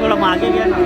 थोडं मागे घ्या ना.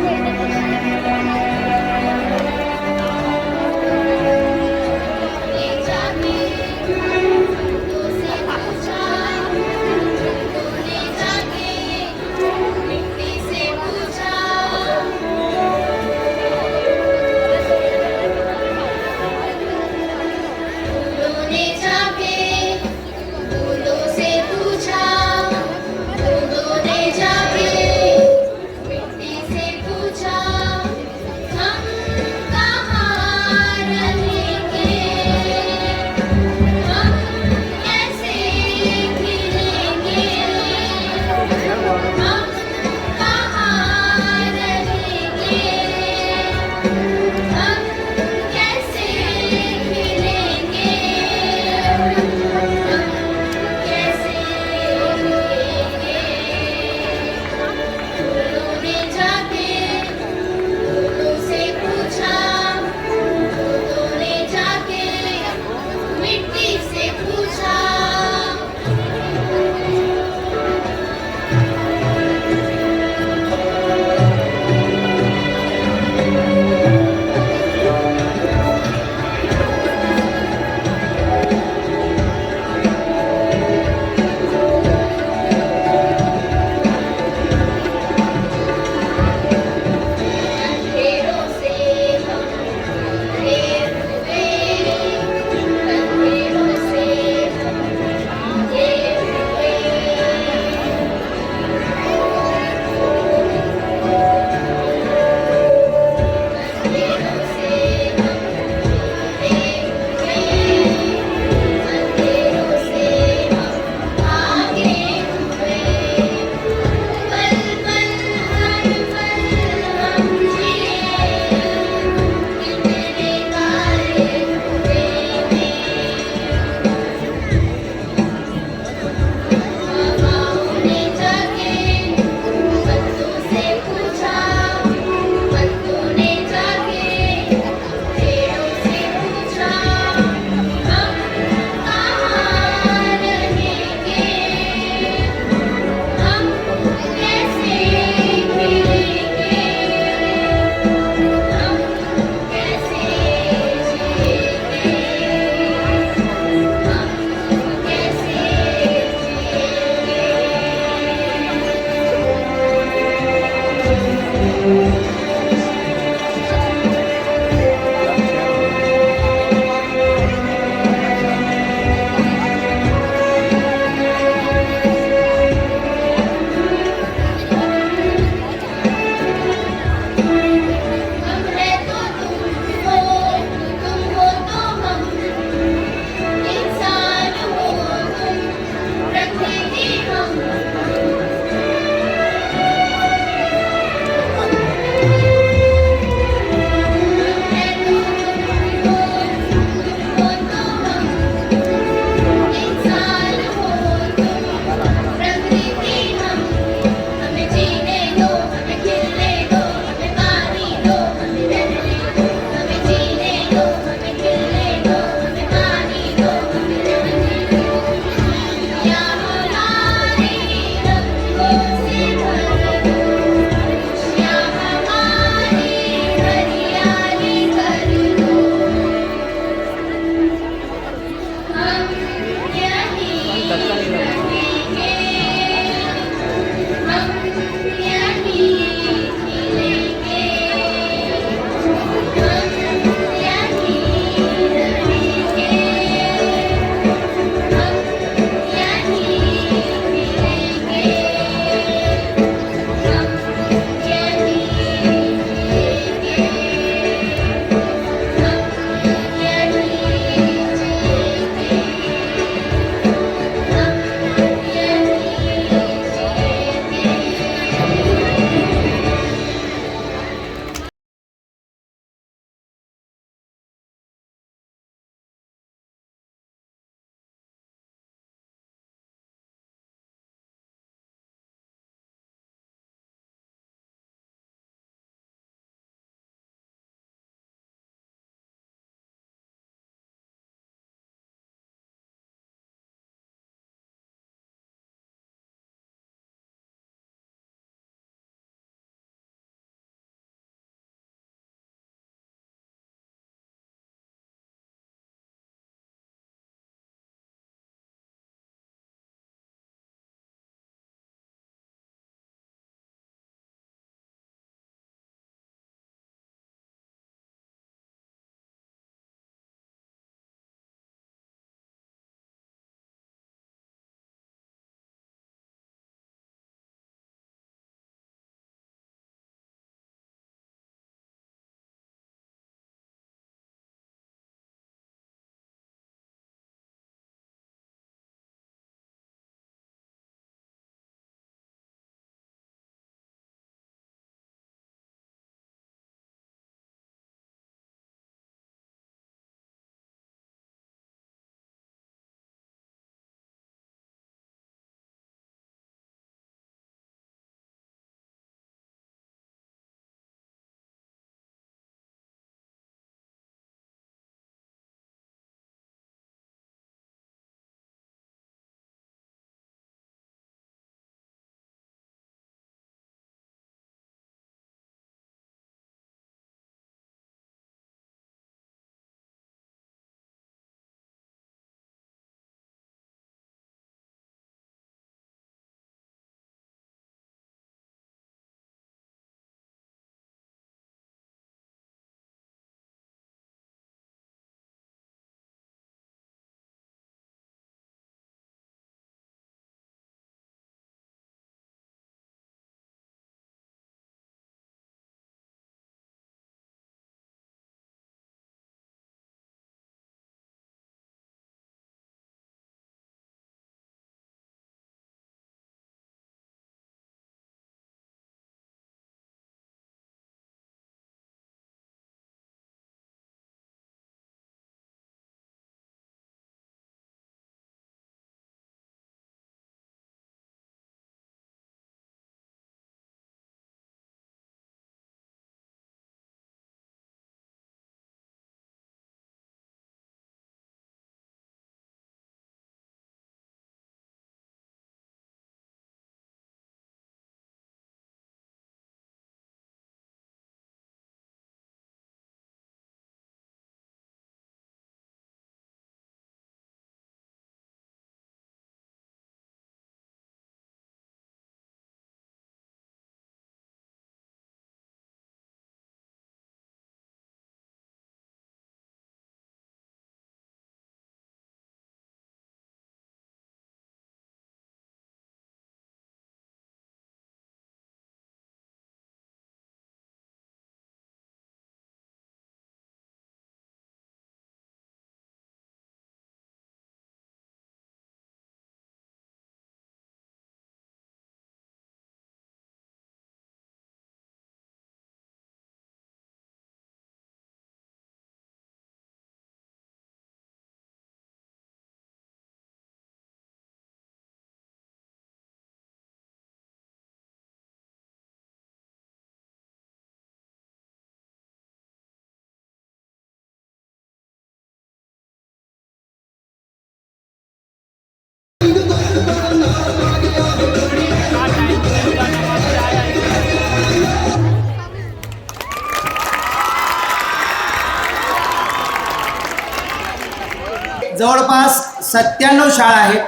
जवळपास 97 शाळा आहेत.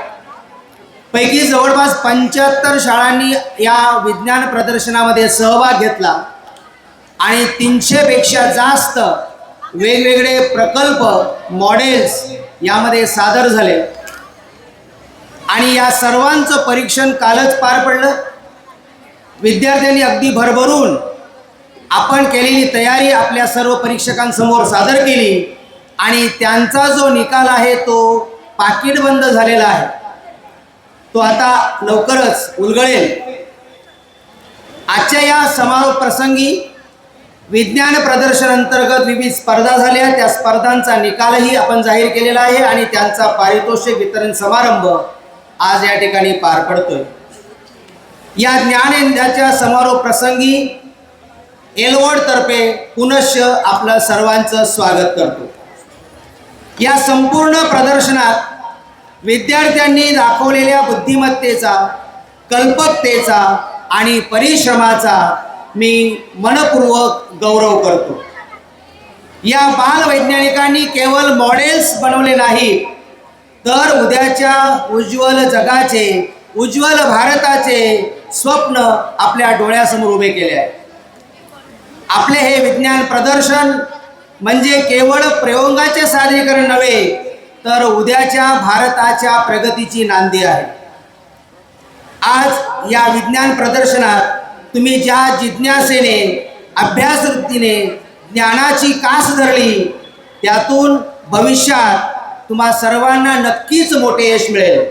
पैकी जवळपास 75 शाळांनी या विज्ञान प्रदर्शनामध्ये सहभाग घेतला आणि 300 पेक्षा जास्त वेगवेगळे प्रकल्प मॉडेल्स यामध्ये सादर झाले आणि या सर्वांचं परीक्षण कालच पार पडलं. विद्यार्थ्यांनी अगदी भरभरून आपण केलेली तयारी आपल्या सर्व परीक्षकांसमोर सादर केली आणि त्यांचा जो निकाल आहे तो पाकीटबंद झालेला आहे, तो आता लवकरच उलगडेल. आजच्या या समारोप प्रसंगी विज्ञान प्रदर्शन अंतर्गत विविध स्पर्धा झाल्या. त्या स्पर्धांचा निकालही आपण जाहीर केलेला आहे आणि त्यांचा पारितोषिक वितरण समारंभ आज या ठिकाणी पार पडतोय. या ज्ञानेंद्राच्या समारोप प्रसंगी एलवॉड तर्फे पुनश्च आपलं सर्वांचं स्वागत करतो. या संपूर्ण प्रदर्शनात विद्यार्थ्यांनी दाखवलेल्या बुद्धिमत्तेचा, कल्पकतेचा आणि परिश्रमाचा मी मनपूर्वक गौरव करतो. या बालवैज्ञानिकांनी केवळ मॉडेल्स बनवले नाहीत, तर उद्याच्या उज्ज्वल जगाचे, उज्ज्वल भारताचे स्वप्न आपल्या डोळ्यासमोर उभे केले आहे. आपले हे विज्ञान प्रदर्शन म्हणजे केवळ प्रयोगाचे सादरीकरण नव्हे, तर उद्याच्या भारताच्या प्रगतीची नांदी आहे. आज या विज्ञान प्रदर्शनात तुम्ही ज्या जिज्ञासेने, अभ्यासवृत्तीने ज्ञानाची कास धरली, त्यातून भविष्यात तुम्हा सर्वांना नक्कीच मोठे यश मिळेल.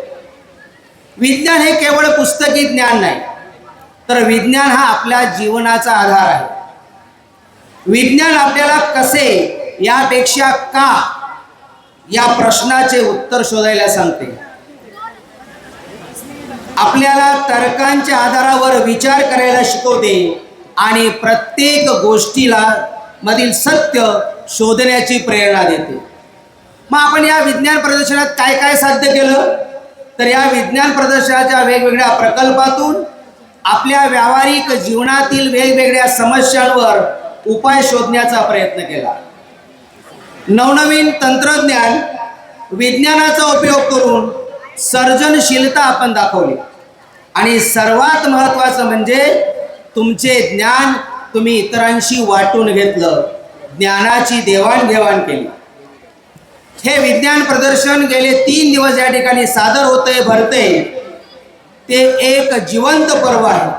विज्ञान हे केवळ पुस्तकी ज्ञान नाही, तर विज्ञान हा आपल्या जीवनाचा आधार आहे. विज्ञान आपल्याला कसे यापेक्षा का या प्रश्नाचे उत्तर शोधायला सांगते. आपल्याला तर्कांच्या आधारावर विचार करायला शिकवते आणि प्रत्येक गोष्टीला मधील सत्य शोधण्याची प्रेरणा देते. मग आपण या विज्ञान प्रदर्शनात काय काय साध्य केलं, तर या विज्ञान प्रदर्शनाच्या वेगवेगळ्या प्रकल्पातून आपल्या व्यावहारिक जीवनातील वेगवेगळ्या समस्यांवर उपाय शोधण्याचा प्रयत्न केला. नवनवीन तंत्रज्ञान, विज्ञानाचा उपयोग करून सर्जनशीलता आपण दाखवली आणि सर्वात महत्त्वाचं म्हणजे तुमचे ज्ञान तुम्ही इतरांशी वाटून घेतलं, ज्ञानाची देवाणघेवाण केली. हे विज्ञान प्रदर्शन गेले 3 दिवस या ठिकाणी सादर होते, भरते. ते एक जिवंत पर्व आहे.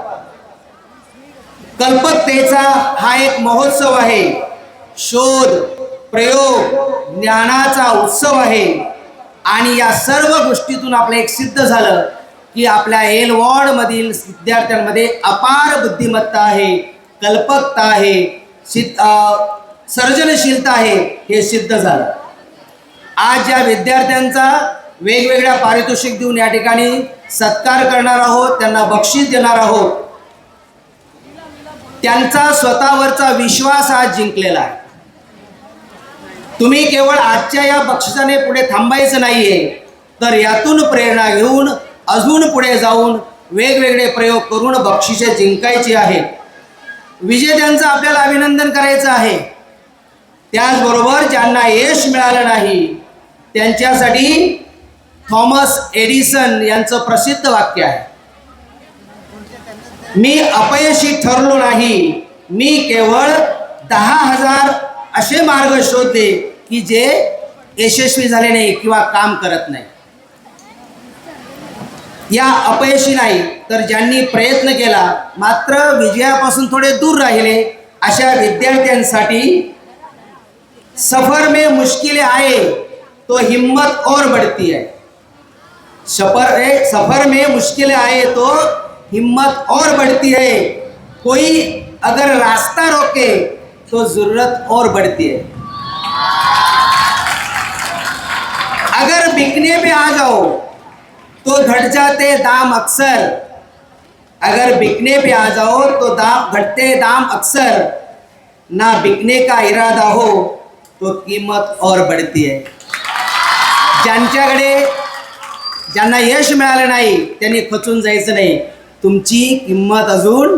कल्पकतेचा हा एक महोत्सव आहे. शोध, प्रयोग, ज्ञानाचा उत्सव आहे. आणि या सर्व गोष्टीतून आपलं एक सिद्ध झालं की आपल्या एलवॉर्डमधील विद्यार्थ्यांमध्ये अपार बुद्धिमत्ता आहे, कल्पकता आहे, सर्जनशीलता आहे, हे सिद्ध झालं. आज या विद्यार्थ्यांचा वेगवेगळ्या पारितोषिक देऊन या ठिकाणी सत्कार करणार आहोत, त्यांना बक्षीस देणार आहोत. त्यांचा स्वतःवरचा विश्वास आज जिंकलेला आहे. तुम्ही केवळ आजच्या या बक्षिसाने पुढे थांबायचं नाहीये, तर यातून प्रेरणा घेऊन अजून पुढे जाऊन वेगवेगळे प्रयोग करून बक्षिसे जिंकायची आहेत. विजेत्यांचं आपल्याला अभिनंदन करायचं आहे. त्याचबरोबर ज्यांना यश मिळालं नाही त्यांच्यासाठी थॉमस एडिसन यांचं प्रसिद्ध वाक्य आहे, मी अपयशी ठरलो नाही, मी केवळ 10,000 असे मार्ग शोधले की जे यशस्वी झाले नाही किंवा काम करत नाही. या अपयशी नाही, तर ज्यांनी प्रयत्न केला मात्र विजयापासून थोडे दूर राहिले, अशा विद्यार्थ्यांसाठी सफर में मुश्किलें आए तो हिम्मत और बढ़ती है. सफर में मुश्किलें आए तो हिम्मत और बढ़ती है. कोई अगर रास्ता रोके तो जरूरत और बढ़ती है. अगर बिकने पे आ जाओ तो घट जाते दाम अक्सर. अगर बिकने पे आ जाओ तो घटते दाम अक्सर. ना बिकने का इरादा हो तो कीमत और बढ़ती है. ज्यांना यश मिळालं नाही त्यांनी खचून जायचं नाही. तुमची किंमत अजून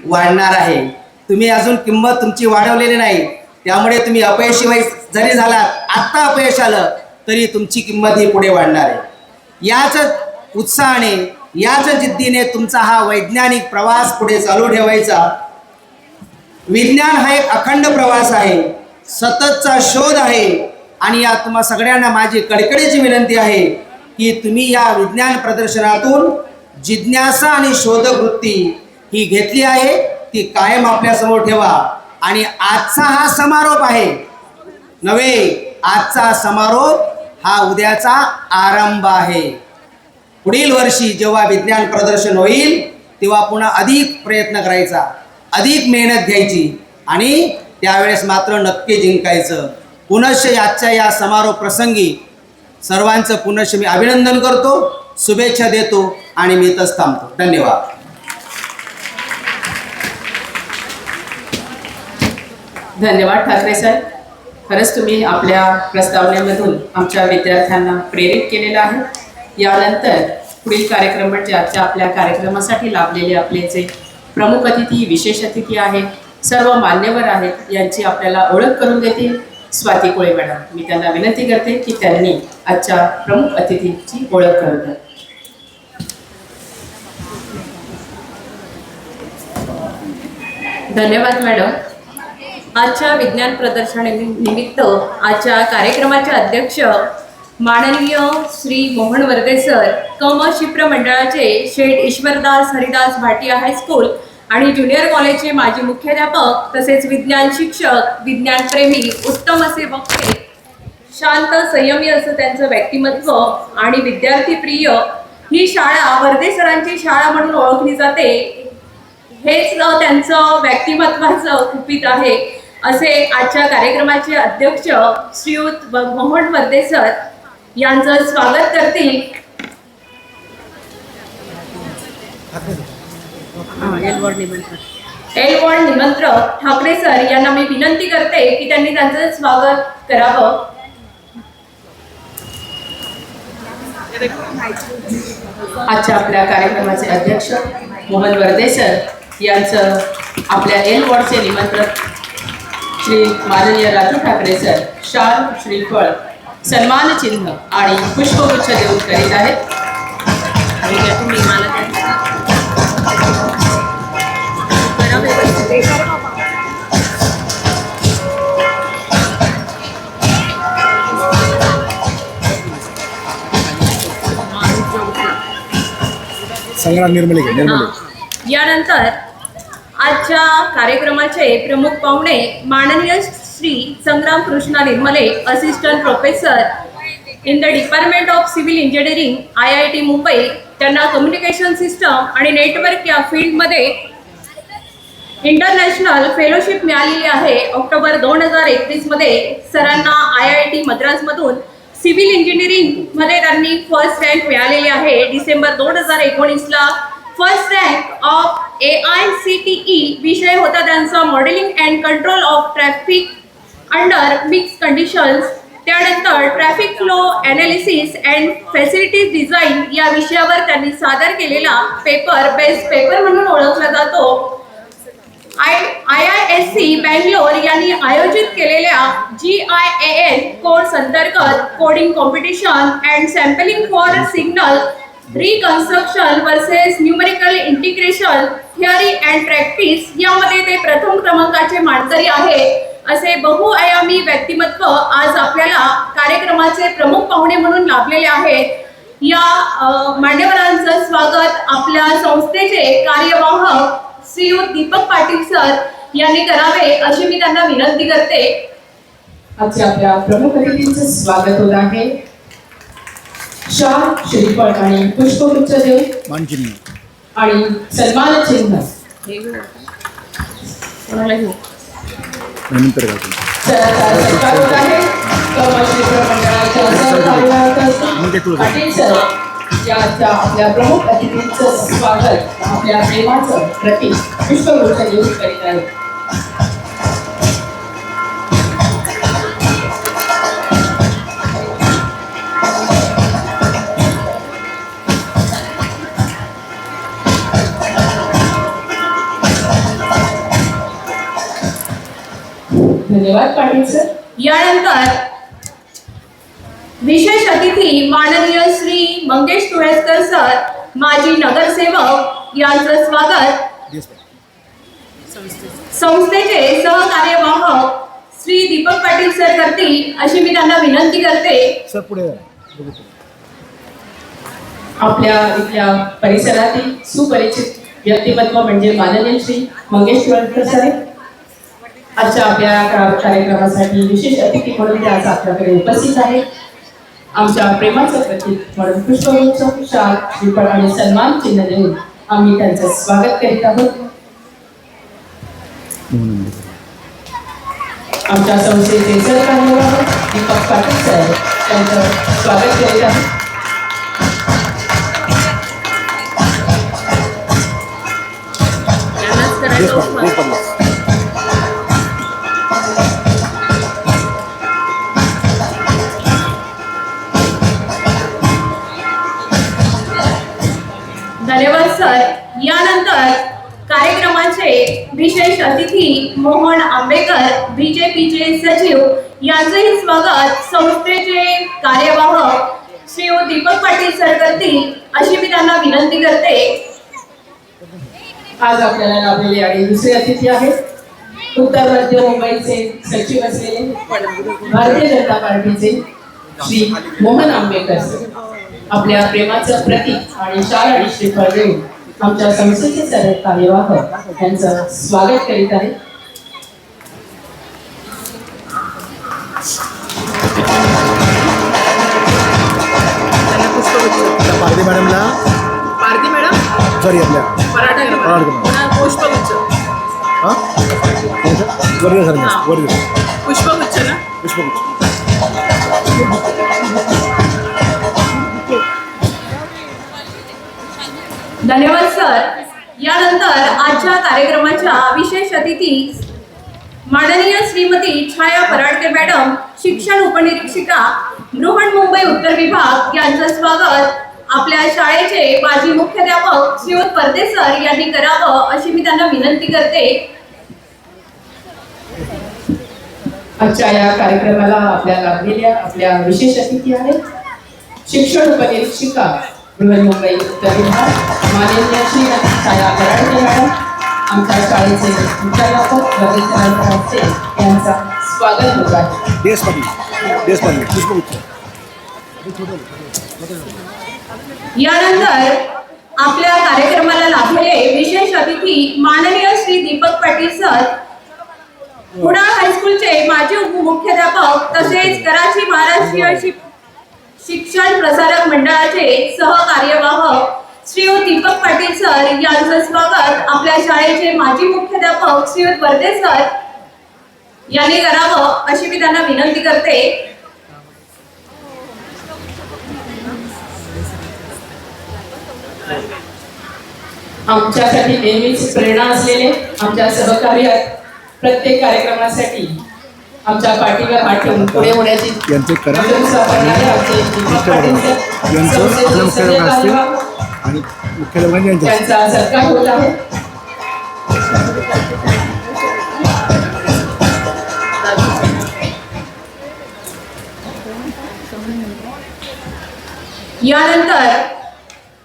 वाढणार आहे. तुम्ही अजून किंमत तुमची वाढवलेली नाही, त्यामुळे तुम्ही अपयशी जरी झालात, आत्ता अपयश आलं तरी तुमची किंमत ही पुढे वाढणार आहे. याच उत्साहाने, याच जिद्दीने तुमचा हा वैज्ञानिक प्रवास पुढे चालू ठेवायचा. विज्ञान हा एक अखंड प्रवास आहे, सततचा शोध आहे. आणि या तुम्हा सगळ्यांना माझी कळकळीची विनंती आहे की तुम्ही या विज्ञान प्रदर्शनातून जिज्ञासा आणि शोधवृत्ती ही घेतली आहे ती कायम आपल्यासमोर ठेवा. आणि आजचा हा समारोप आहे नव्हे, आजचा समारोप हा उद्याचा आरंभ आहे. पुढील वर्षी जेव्हा विज्ञान प्रदर्शन होईल तेव्हा पुन्हा अधिक प्रयत्न करायचा, अधिक मेहनत घ्यायची आणि त्यावेळेस मात्र नक्की जिंकायचं. पुनश्च आजच्या या समारोप प्रसंगी सर्वांचं पुनश्च मी अभिनंदन करतो, शुभेच्छा देतो आणि मी इथंच थांबतो. धन्यवाद. धन्यवाद ठाकरे साहेब. खरंच तुम्ही आपल्या प्रस्तावनेमधून आमच्या विद्यार्थ्यांना प्रेरित केलेलं आहे. यानंतर पुढील कार्यक्रम म्हणजे आजच्या आपल्या कार्यक्रमासाठी लाभलेले आपले जे प्रमुख अतिथी, विशेष अतिथी आहेत, सर्व मान्यवर आहेत, यांची आपल्याला ओळख करून देतील स्वाती कोळे मॅडम. मी त्यांना विनंती करते की त्यांनी आजच्या प्रमुख अतिथीची ओळख करून द्या. धन्यवाद मॅडम. आजच्या विज्ञान प्रदर्शनानिमित्त आजच्या कार्यक्रमाचे अध्यक्ष माननीय श्री मोहन वर्दे सर, कम शिप्र मंडळाचे शेठ ईश्वरदास हरिदास भाटिया हायस्कूल आणि ज्युनियर कॉलेजचे माजी मुख्याध्यापक, तसेच विज्ञान शिक्षक, विज्ञानप्रेमी, उत्तम असे वक्ते, शांत संयमी असं त्यांचं व्यक्तिमत्व आणि विद्यार्थीप्रिय ही शाळा वर्दे सरांची शाळा म्हणून ओळखली जाते. हेच त्यांचं व्यक्तिमत्वाचं गुपित आहे असे आजच्या कार्यक्रमाचे अध्यक्ष श्रीयुत मोहन वर्दे सर यांचं स्वागत करतील. एल वॉर्ड निमंत्रक ठाकरे सर यांना मी विनंती करते की त्यांनी त्यांचं स्वागत करावं. आजच्या आपल्या कार्यक्रमाचे अध्यक्ष मोहन वर्दे सर यांचं आपल्या एल वॉर्डचे निमंत्रक श्री माननीय राजू ठाकरे सर शाल, श्रीफळ, सन्मान चिन्ह आणि पुष्पगुच्छ देऊन करीत आहेत. यानंतर आजच्या कार्यक्रमाचे प्रमुख पाहुणे माननीय Shri Sangram Krishna Nirmale, assistant professor in the department of civil engineering, IIT Mumbai. त्यांना कम्युनिकेशन सिस्टम आणि नेटवर्क या फील्डमध्ये इंटरनॅशनल फेलोशिप मिळालेली आहे. ऑक्टोबर 2021 मध्ये सरांना IIT मद्रासमधून सिव्हिल इंजिनिअरिंगमध्ये त्यांनी फर्स्ट रँक मिळालेली आहे. डिसेंबर 2019ला फर्स्ट रँक ऑफ AICTE विषय होता त्यांचा modelling and control of traffic under mix conditions. त्यानंतर traffic flow analysis and facilities design या विषयावर त्यांनी सादर केलेला पेपर बेस्ट पेपर म्हणून ओळखला जातो. IISc बँगलोर यांनी आयोजित केलेल्या GIAN कोर्स अंतर्गत coding competition and sampling for signal reconstruction versus numerical integration theory and practice यामध्ये ते प्रथम क्रमांकाचे मानकरी आहे. असे बहुआयामी व्यक्तिमत्व आज आपल्याला कार्यक्रमाचे प्रमुख पाहुणे म्हणून लाभलेले आहेत. या मान्यवरांचं स्वागत आपल्या संस्थेचे कार्यवाहक श्रीयुत दीपक पाटील सर यांनी करावे अशी मी त्यांना विनंती करते. आजच्या आपल्या प्रमुख अतिथींचं स्वागत होत आहे. शाल, श्रीफळ आणि पुष्पगुच्छ देऊन आणि सन्मान चिन्ह कोणाला घेऊ पाटील सर याच्या आपल्या प्रमुख अतिथींचं स्वागत आपल्या प्रेमाचं प्रतीक पुष्पगुच्छ देऊन करीत आहेत. धन्यवाद पाटील सर. यानंतर विशेष अतिथी माननीय श्री मंगेश तुळेकर सर, माजी नगरसेवक यांचं स्वागत. संस्थेचे सहकार्यवाहक श्री दीपक पाटील सर करतील अशी मी त्यांना विनंती करते. सर पुढे आपल्या इथल्या परिसरातील सुपरिचित व्यक्तिमत्व म्हणजे माननीय श्री मंगेश तुळेकर सर आजच्या आपल्या कार्यक्रमासाठी विशेष अतिथी म्हणून ते आज आपल्याकडे उपस्थित आहे. आमच्या प्रेमाचं प्रतीक म्हणून पुष्पगुच्छ, शाल, श्रीफळ आणि सन्मान चिन्ह देऊन आम्ही त्यांचं स्वागत करीत आहोत. आमच्या संस्थेचे सहकार्यवाहक दीपक पाटील सर त्यांचं स्वागत करीत आहोत. धन्यवाद सर. यानंतर कार्यक्रमाचे विशेष अतिथी मोहन आंबेकर बीजेपीचे सचिव यांचंही स्वागत संस्थेचे कार्यवाहक श्री दीपक पाटील सर करतील अशी मी त्यांना विनंती करते. आज आपल्याला लाभलेले आणि दुसरे अतिथी आहेत उत्तर मध्य मुंबईचे सचिव असलेले भारतीय जनता पार्टीचे श्री मोहन आंबेकर सर आपल्या प्रेमाचं प्रतीक आणि शाल आणि श्रीफळ देऊन आमच्या संस्थेचे सर्व कार्यवाहक यांचं स्वागत करीत आहे. पारधी मॅडमला सॉरी आपल्या पुष्पगुच्छ हां वर्ग सर वर्ग पुष्पगुच्छ ना पुष्पगुच्छ. धन्यवाद सर. यानंतर आजच्या कार्यक्रमाच्या विशेष अतिथी माननीय श्रीमती छाया पराडके मॅडम, शिक्षण उपनिरीक्षिका, बृहन्मुंबई उत्तर विभाग यांचं स्वागत आपल्या शाळेचे माजी मुख्याध्यापक श्रीयुत परदे सर यांनी करावं अशी मी त्यांना विनंती करते. आजच्या या कार्यक्रमाला आपल्या लाभलेल्या आपल्या विशेष अतिथी आहेत शिक्षण उपनिरीक्षिका बृहन्मुंबई उत्तर विभाग माननीय श्री छाया पराडके मॅडम, आमच्या शाळेचे मुख्याध्यापक वर्गीकरण यांचा स्वागत होत आहे. देश पाटील पुष्पगुच्छ. यानंतर आपल्या कार्यक्रमाला लाभलेले विशेष अतिथी माननीय श्री दीपक पाटील सर, कुडाळ हायस्कूलचे माजी उपमुख्याध्यापक तसेच कराची महाराष्ट्रीय शिक्षण प्रसारक मंडळाचे सहकार्यवाहक श्रीयुत दीपक पाटील सर यांचं स्वागत आपल्या शाळेचे माजी मुख्याध्यापक श्रीयुत वर्दे सर यांनी करावं अशी मी त्यांना विनंती करते. आमच्यासाठी नेहमीच प्रेरणा असलेले आमच्या सहकार्यात प्रत्येक कार्यक्रमासाठी आमच्या पाठीवर हात ठेवून पुढे होण्याची यांचे करा आणि मुख्याध्यापक त्यांचा सत्कार होत आहे. यानंतर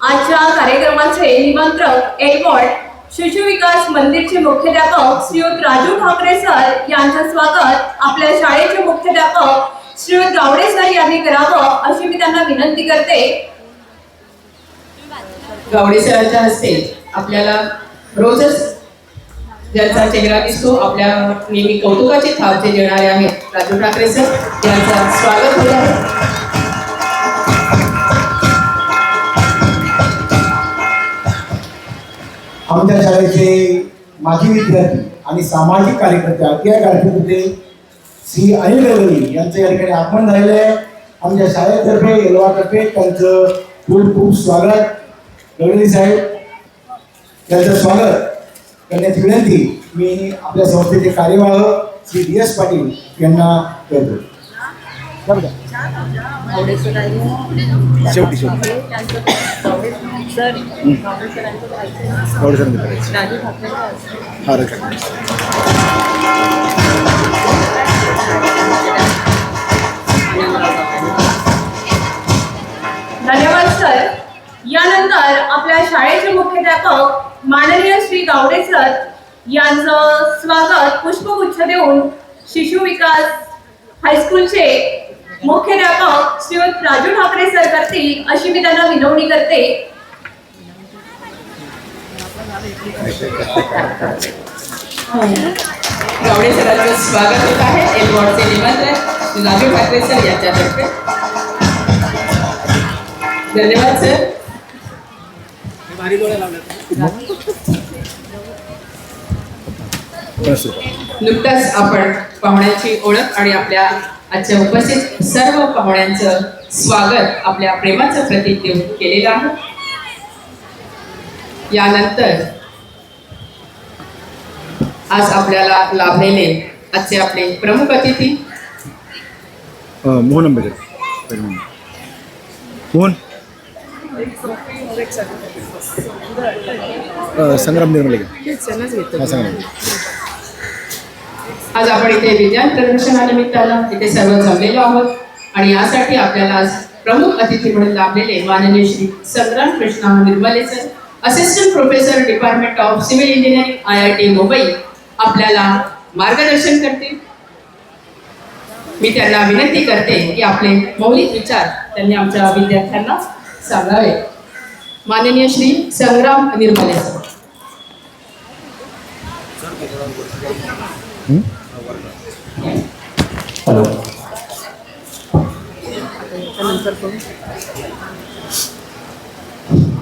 आजच्या कार्यक्रमाचे निमंत्रक एडवर्ड शिशु विकास मंदिरचे मुख्याध्यापक श्रीयुत राजू ठाकरे सर यांचं स्वागत आपल्या शाळेचे मुख्याध्यापक श्रीयुत गावडे सर यांनी करावं अशी मी त्यांना विनंती करते. गावडे सरांच्या हस्ते आपल्याला रोजच ज्यांचा चेहरा दिसतो आपल्या नेहमी कौतुकाची थाप जे देणारे आहेत राजू ठाकरे सर यांचं स्वागत होत आहे. आमच्या शाळेचे माजी विद्यार्थी आणि सामाजिक कार्यकर्ते आज्ञा कार्यकर्ते श्री अनिल गवळी यांचं या ठिकाणी आगमन झालेलं आहे. आमच्या शाळेतर्फे एलवातर्फे त्यांचं खूप खूप स्वागत. गवळी साहेब त्यांचं स्वागत करण्याची विनंती मी आपल्या संस्थेचे कार्यवाहक श्री डी एस पाटील यांना करतो. शेवटी मुख्याध्यापक माननीय श्री गावडे सर यांचं स्वागत पुष्पगुच्छ देऊन शिशु विकास हायस्कूलचे मुख्याध्यापक श्रीयुत राजू ठाकरे सर करतील अशी मी त्यांना विनवणी करते. गावडे सरांचं स्वागत होत आहे. एल वॉर्डचे निमंत्रण श्री राजू ठाकरे सर यांच्यातर्फे. धन्यवाद सर. नुकताच आपण पाहुण्यांची ओळख आणि आपल्या आजच्या उपस्थित सर्व पाहुण्यांचं स्वागत आपल्या प्रेमाचं प्रतीक देऊन केलेलं आहे. यानंतर आज आपल्याला लाभलेले आजचे आपले प्रमुख अतिथी मोहन आंबेडकर मोहन संग्राम निर्मले संग्राम. आज आपण इथे विज्ञान प्रदर्शनानिमित्तानं इथे सर्व जमलेलो आहोत आणि यासाठी आपल्याला आज प्रमुख अतिथी म्हणून लाभलेले माननीय Shri Sangram Krishna Nirmale sir, assistant professor department of civil engineering IIT Mumbai आपल्याला मार्गदर्शन करतील. मी त्यांना विनंती करते की आपले मौलिक विचार त्यांनी आमच्या विद्यार्थ्यांना सांगावे. माननीय श्री संग्राम निर्मले सर. हॅलो.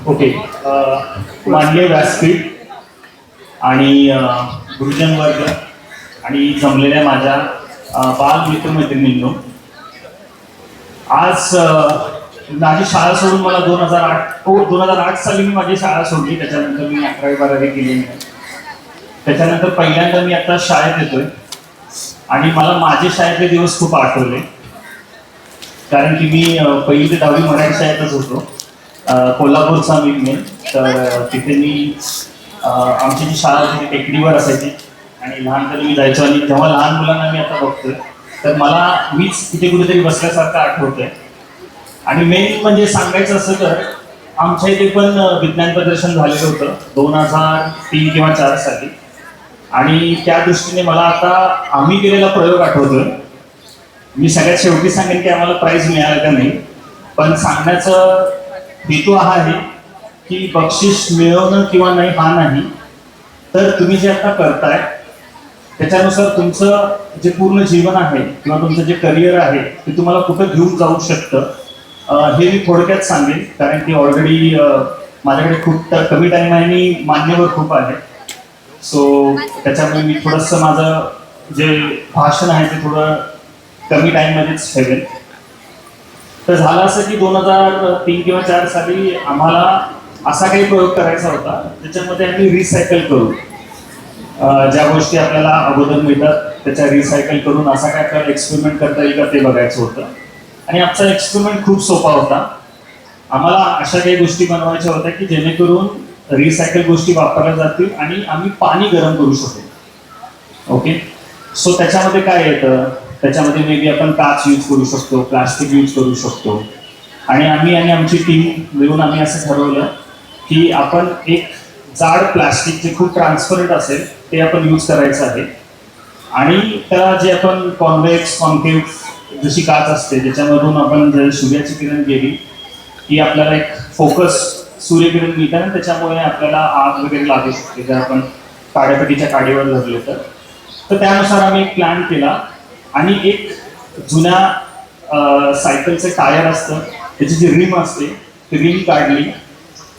ओके. माननीय व्यासपीठ आणि गुरुजन वर्ग आणि जमलेल्या माझ्या बाल मित्रमैत्रिणींनो, आज माझी शाळा सोडून मला 2008 साली मी माझी शाळा सोडली. त्याच्यानंतर मी 11वी-12वी केली. त्याच्यानंतर पहिल्यांदा मी आता शाळेत येतोय आणि मला माझे शाळेतले दिवस खूप आठवले, कारण की मी 1ली ते 10वी मराठी शाळेतच होतो. कोल्हापूरचा मी तर तिथे मी आमची जी शाळा होती ती टेकडीवर असायची आणि लहानपणी मी जायचो. आणि जेव्हा लहान मुलांना मी आता बघतोय तर मला मीच तिथे कुठेतरी बसल्यासारखं आठवतंय. आणि मेन म्हणजे सांगायचं असं तर आमच्या इथे पण विज्ञान प्रदर्शन झालेलं होतं 2003 किंवा 4 साली. आणि त्या दृष्टीने मला आता आम्ही केलेला प्रयोग आठवतोय. मी सगळ्यात शेवटी सांगेन की आम्हाला प्राईज मिळालं का नाही, पण सांगण्याचं हेतू हा आहे की बक्षीस मिळवणं किंवा नाही हा नाही, तर तुम्ही जे आता करताय त्याच्यानुसार तुमचं जे पूर्ण जीवन आहे किंवा तुमचं जे करिअर आहे ते तुम्हाला कुठं घेऊन जाऊ शकतं हे मी थोडक्यात सांगेन. कारण की ऑलरेडी माझ्याकडे खूप कमी टाईम आहे आणि मान्यवर खूप आहे. सो त्याच्यामुळे मी थोडंसं माझं जे भाषण आहे ते थोडं कमी टाईममध्येच ठेवेन. तर झालं असं की 2003 किंवा 4 साली आम्हाला असा काही प्रयोग करायचा होता ज्याच्यामध्ये आम्ही रिसायकल करू, ज्या गोष्टी आपल्याला अगोदर मिळतात त्याच्या रिसायकल करून असा काय आपल्याला एक्सपेरिमेंट करता येईल का ते बघायचं होतं. आणि आमचा एक्सपेरिमेंट खूप सोपा होता. आम्हाला अशा काही गोष्टी बनवायच्या होत्या की जेणेकरून रिसायकल गोष्टी वापरल्या जातील आणि आम्ही पाणी गरम करू शकतो. ओके. सो त्याच्यामध्ये काय येतं, त्याच्यामध्ये मे बी आपण काच यूज करू शकतो, प्लास्टिक यूज करू शकतो. आणि आम्ही आणि आमची टीम मिळून आम्ही असं ठरवलं की आपण एक जाड प्लास्टिक जे खूप ट्रान्सपरंट असेल ते आपण यूज करायचं आहे. आणि त्याला जे आपण कॉन्व्हेक्स जशी काच असते त्याच्यामधून आपण जर सूर्याची किरण गेली की आपल्याला एक फोकस सूर्यकिरण मिळतात आणि त्याच्यामुळे आपल्याला आग वगैरे लागू शकते जर आपण काड्यापेटीच्या काडीवर धरले तर. त्यानुसार आम्ही एक प्लॅन केला आणि एक जुन्या सायकलचं टायर असतं त्याची जी रिम असते ती रिम काढली.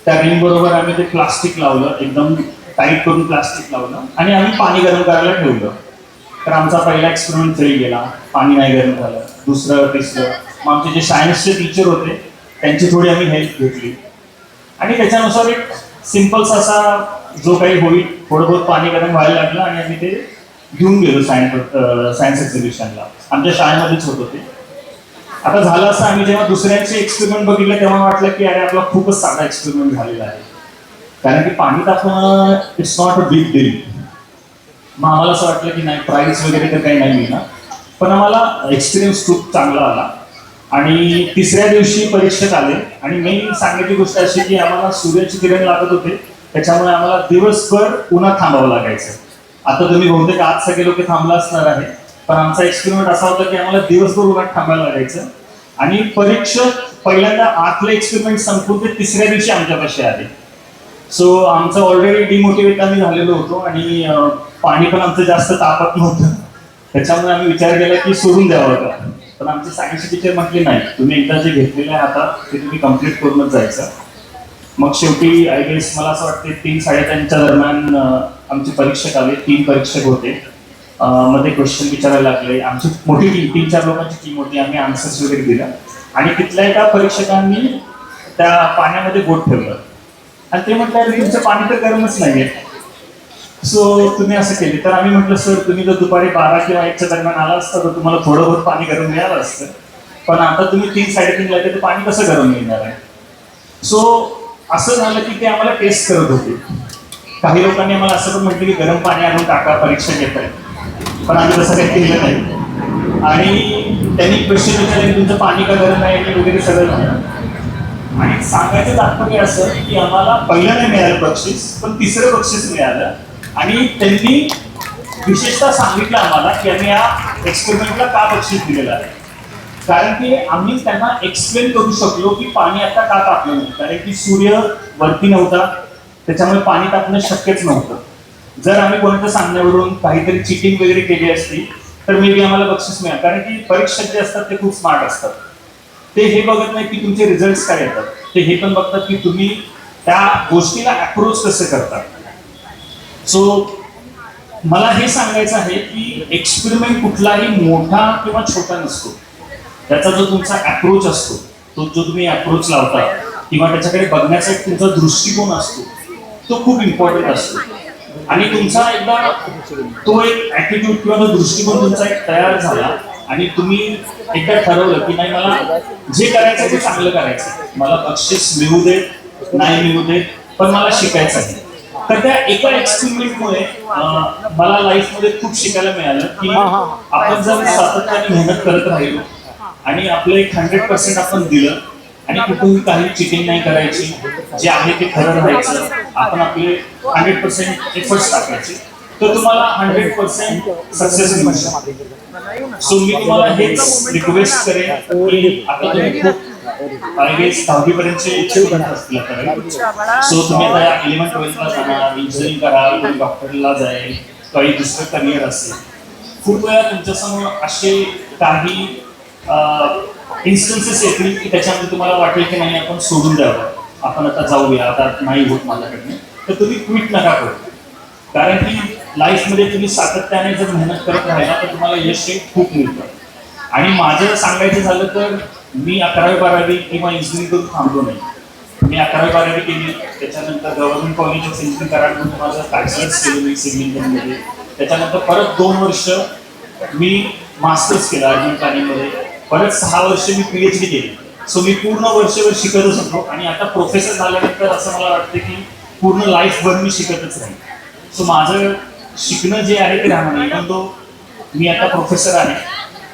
त्या रिम बरोबर आम्ही ते प्लास्टिक लावलं, एकदम टाईट करून प्लास्टिक लावलं आणि आम्ही पाणी गरम करायला ठेवलं. तर आमचा पहिला एक्सपेरिमेंट फेल गेला, पाणी नाही गरम झालं. दुसरं तिसरं मग आमचे जे सायन्सचे टीचर होते त्यांची थोडी आम्ही हेल्प घेतली आणि त्याच्यानुसार एक सिम्पल्स असा जो काही होईल थोडं बहुत पाणी गरम व्हायला लागलं आणि आम्ही ते घेऊन गेलो सायन्स एक्झिबिशनला. आमच्या शाळेमध्येच होत होते. आता झालं असं आम्ही जेव्हा दुसऱ्यांचे एक्सपेरिमेंट बघितले तेव्हा वाटलं की अरे आपला खूपच साधा एक्सपेरिमेंट झालेला आहे, कारण की पाणी तापवणं it's not a big deal. मग आम्हाला असं वाटलं की नाही प्राईज वगैरे तर काही नाही मिळणार, पण आम्हाला एक्सपिरियन्स खूप चांगला आला. आणि तिसऱ्या दिवशी परीक्षक आले आणि मेन सांगायची गोष्ट अशी की आम्हाला सूर्याची किरण लागत होते त्याच्यामुळे आम्हाला दिवसभर उन्हात थांबावं लागायचं. आता तुम्ही बहुतेक आज सगळे लोक थांबला असणार आहे, पण आमचा एक्सपेरिमेंट असा होता की आम्हाला दिवसभर उन्हात थांबायला लागायचं. आणि परीक्षक पहिल्यांदा आतलं एक्सपेरिमेंट संपून ते तिसऱ्या दिवशी आमच्यापाशी आले. सो आमचं ऑलरेडी डिमोटिवेट आम्ही झालेलो होतो आणि पाणी पण आमचं जास्त तापत नव्हतं. त्याच्यामुळे आम्ही विचार केला की सोडून द्यावं का, पण आमचे सायन्स टीचर म्हटले नाही, तुम्ही एकदा जे घेतलेलं आहे आता ते तुम्ही कम्प्लीट करूनच जायचं. मग शेवटी आय गेस मला असं वाटते 3-3:30च्या दरम्यान आमचे परीक्षक आले. 3 परीक्षक होते. मध्ये क्वेश्चन विचारायला लागले. आमची मोठी टीम, 3-4 लोकांची टीम होती. आम्ही आन्सर्स वगैरे दिल्या आणि तिथल्या एका परीक्षकांनी त्या पाण्यामध्ये बोट ठेवलं आणि ते म्हटलं तुमचं पाणी तर गरमच नाहीये, सो तुम्ही असं केले. तर आम्ही म्हटलं सर तुम्ही जर दुपारी 12 किंवा 1च्या दरम्यान आला असता तर तुम्हाला थोडं बहुत पाणी गरम मिळालं असतं, पण आता तुम्ही 3-3:30 लागले तर पाणी कसं गरम मिळणार आहे. सो असं झालं की ते आम्हाला टेस्ट करत होते. काही लोकांनी आम्हाला असं पण म्हटलं की गरम पाणी आणून टाका, परीक्षा घेत आहे, पण आम्ही तसं काही केलं नाही. आणि त्यांनी क्वेश्चन विचारले तुमचं पाणी का गरम आहे वगैरे सगळं झालं. आणि सांगायचं तात्पर्य असं की आम्हाला पहिलं नाही मिळालं बक्षीस, पण तिसरं बक्षीस मिळालं. आणि त्यांनी विशेषतः सांगितलं आम्हाला की आम्ही या एक्सपेरिमेंटला का बक्षीस दिलेलं आहे, कारण की आम्ही त्यांना एक्सप्लेन करू शकलो की पाणी आता का तापलं नाही, कारण की सूर्य वरती नव्हता, त्याच्यामुळे पाणी तापणं शक्यच नव्हतं. जर आम्ही कोणाच्या सांगण्यावरून काहीतरी चिटिंग वगैरे केली असती तर मे बी आम्हाला बक्षीस मिळालं, कारण की परीक्षक जे असतात ते खूप स्मार्ट असतात. ते हे बघत नाही की तुमचे रिझल्ट काय येतात, ते हे पण बघतात की तुम्ही त्या गोष्टीला अप्रोच कसं करता. सो मला हे सांगायचं आहे की एक्सपेरिमेंट कुठलाही मोठा किंवा छोटा नसतो, त्याचा जो तुमचा अप्रोच असतो, तो जो तुम्ही अप्रोच लावता किंवा त्याच्याकडे बघण्याचा एक तुमचा दृष्टिकोन असतो, तो खूप इम्पॉर्टंट असतो. आणि तुमचा एकदा तो एक ॲटिट्यूड किंवा तो दृष्टिकोन तुमचा एक तयार झाला आणि तुम्ही एकदा ठरवलं की नाही मला जे करायचं ते चांगलं करायचं, मला बक्षीस मिळू दे नाही मिळू दे, पण मला शिकायचं आहे. तर त्या एका एक्सपेरिमेंटमुळे मला लाईफमध्ये खूप शिकायला मिळालं की आपण जर सातत्याने मेहनत करत राहिलो आणि आपलं एक 100% आपण दिलं आणि कुठेही काही चिटिंग नाही करायची, जे आहे ते खरं राहायचं, आपण आपले 100% एफर्ट्स टाकायचे, तर तुम्हाला 100% सक्सेस मिळू शकते. सो मी तुम्हाला हेच रिक्वेस्ट करेन की आता तुम्ही खूप आय गेस 10वी पर्यंतचे स्टुडंट असतील आता, सो तुम्ही आता 11-12ला जाणार, इंजिनिअरिंग कराल, कोणी डॉक्टरला जाईल, काही दुसरं करिअर असेल. खूप वेळा तुमच्यासमोर असे काही इन्स्टन्सेस येतील की त्याच्यामध्ये तुम्हाला वाटेल की नाही आपण सोडून द्यावं, आपण आता जाऊया, आता नाही होत माझ्याकडनं, तर तुम्ही क्विट नका करू. कारण की लाईफमध्ये तुम्ही सातत्याने जर मेहनत करत राहिला तर तुम्हाला यश हे खूप मिळतं. आणि माझं सांगायचं झालं तर मी 11वी-12वी किंवा इंजिनिअरिंग करून थांबलो नाही. मी 11वी-12वी केली, त्याच्यानंतर गव्हर्नमेंट कॉलेज ऑफ इंजिनिअरिंग कराडमध्ये माझं बॅचलर्स केलं मी सिव्हिल इंजिनिअरिंगमध्ये. त्याच्यानंतर परत 2 वर्ष मी मास्टर्स केलं अर्बन प्लॅनिंगमध्ये, परत 6 वर्ष मी PhD केली. सो मी पूर्ण वर्षभर शिकतच होतो आणि आता प्रोफेसर झाल्यानंतर असं मला वाटतं की पूर्ण लाईफभर मी शिकतच राहील. सो माझं शिकणं जे आहे ते राहणार नाही. पण तो मी आता प्रोफेसर आहे,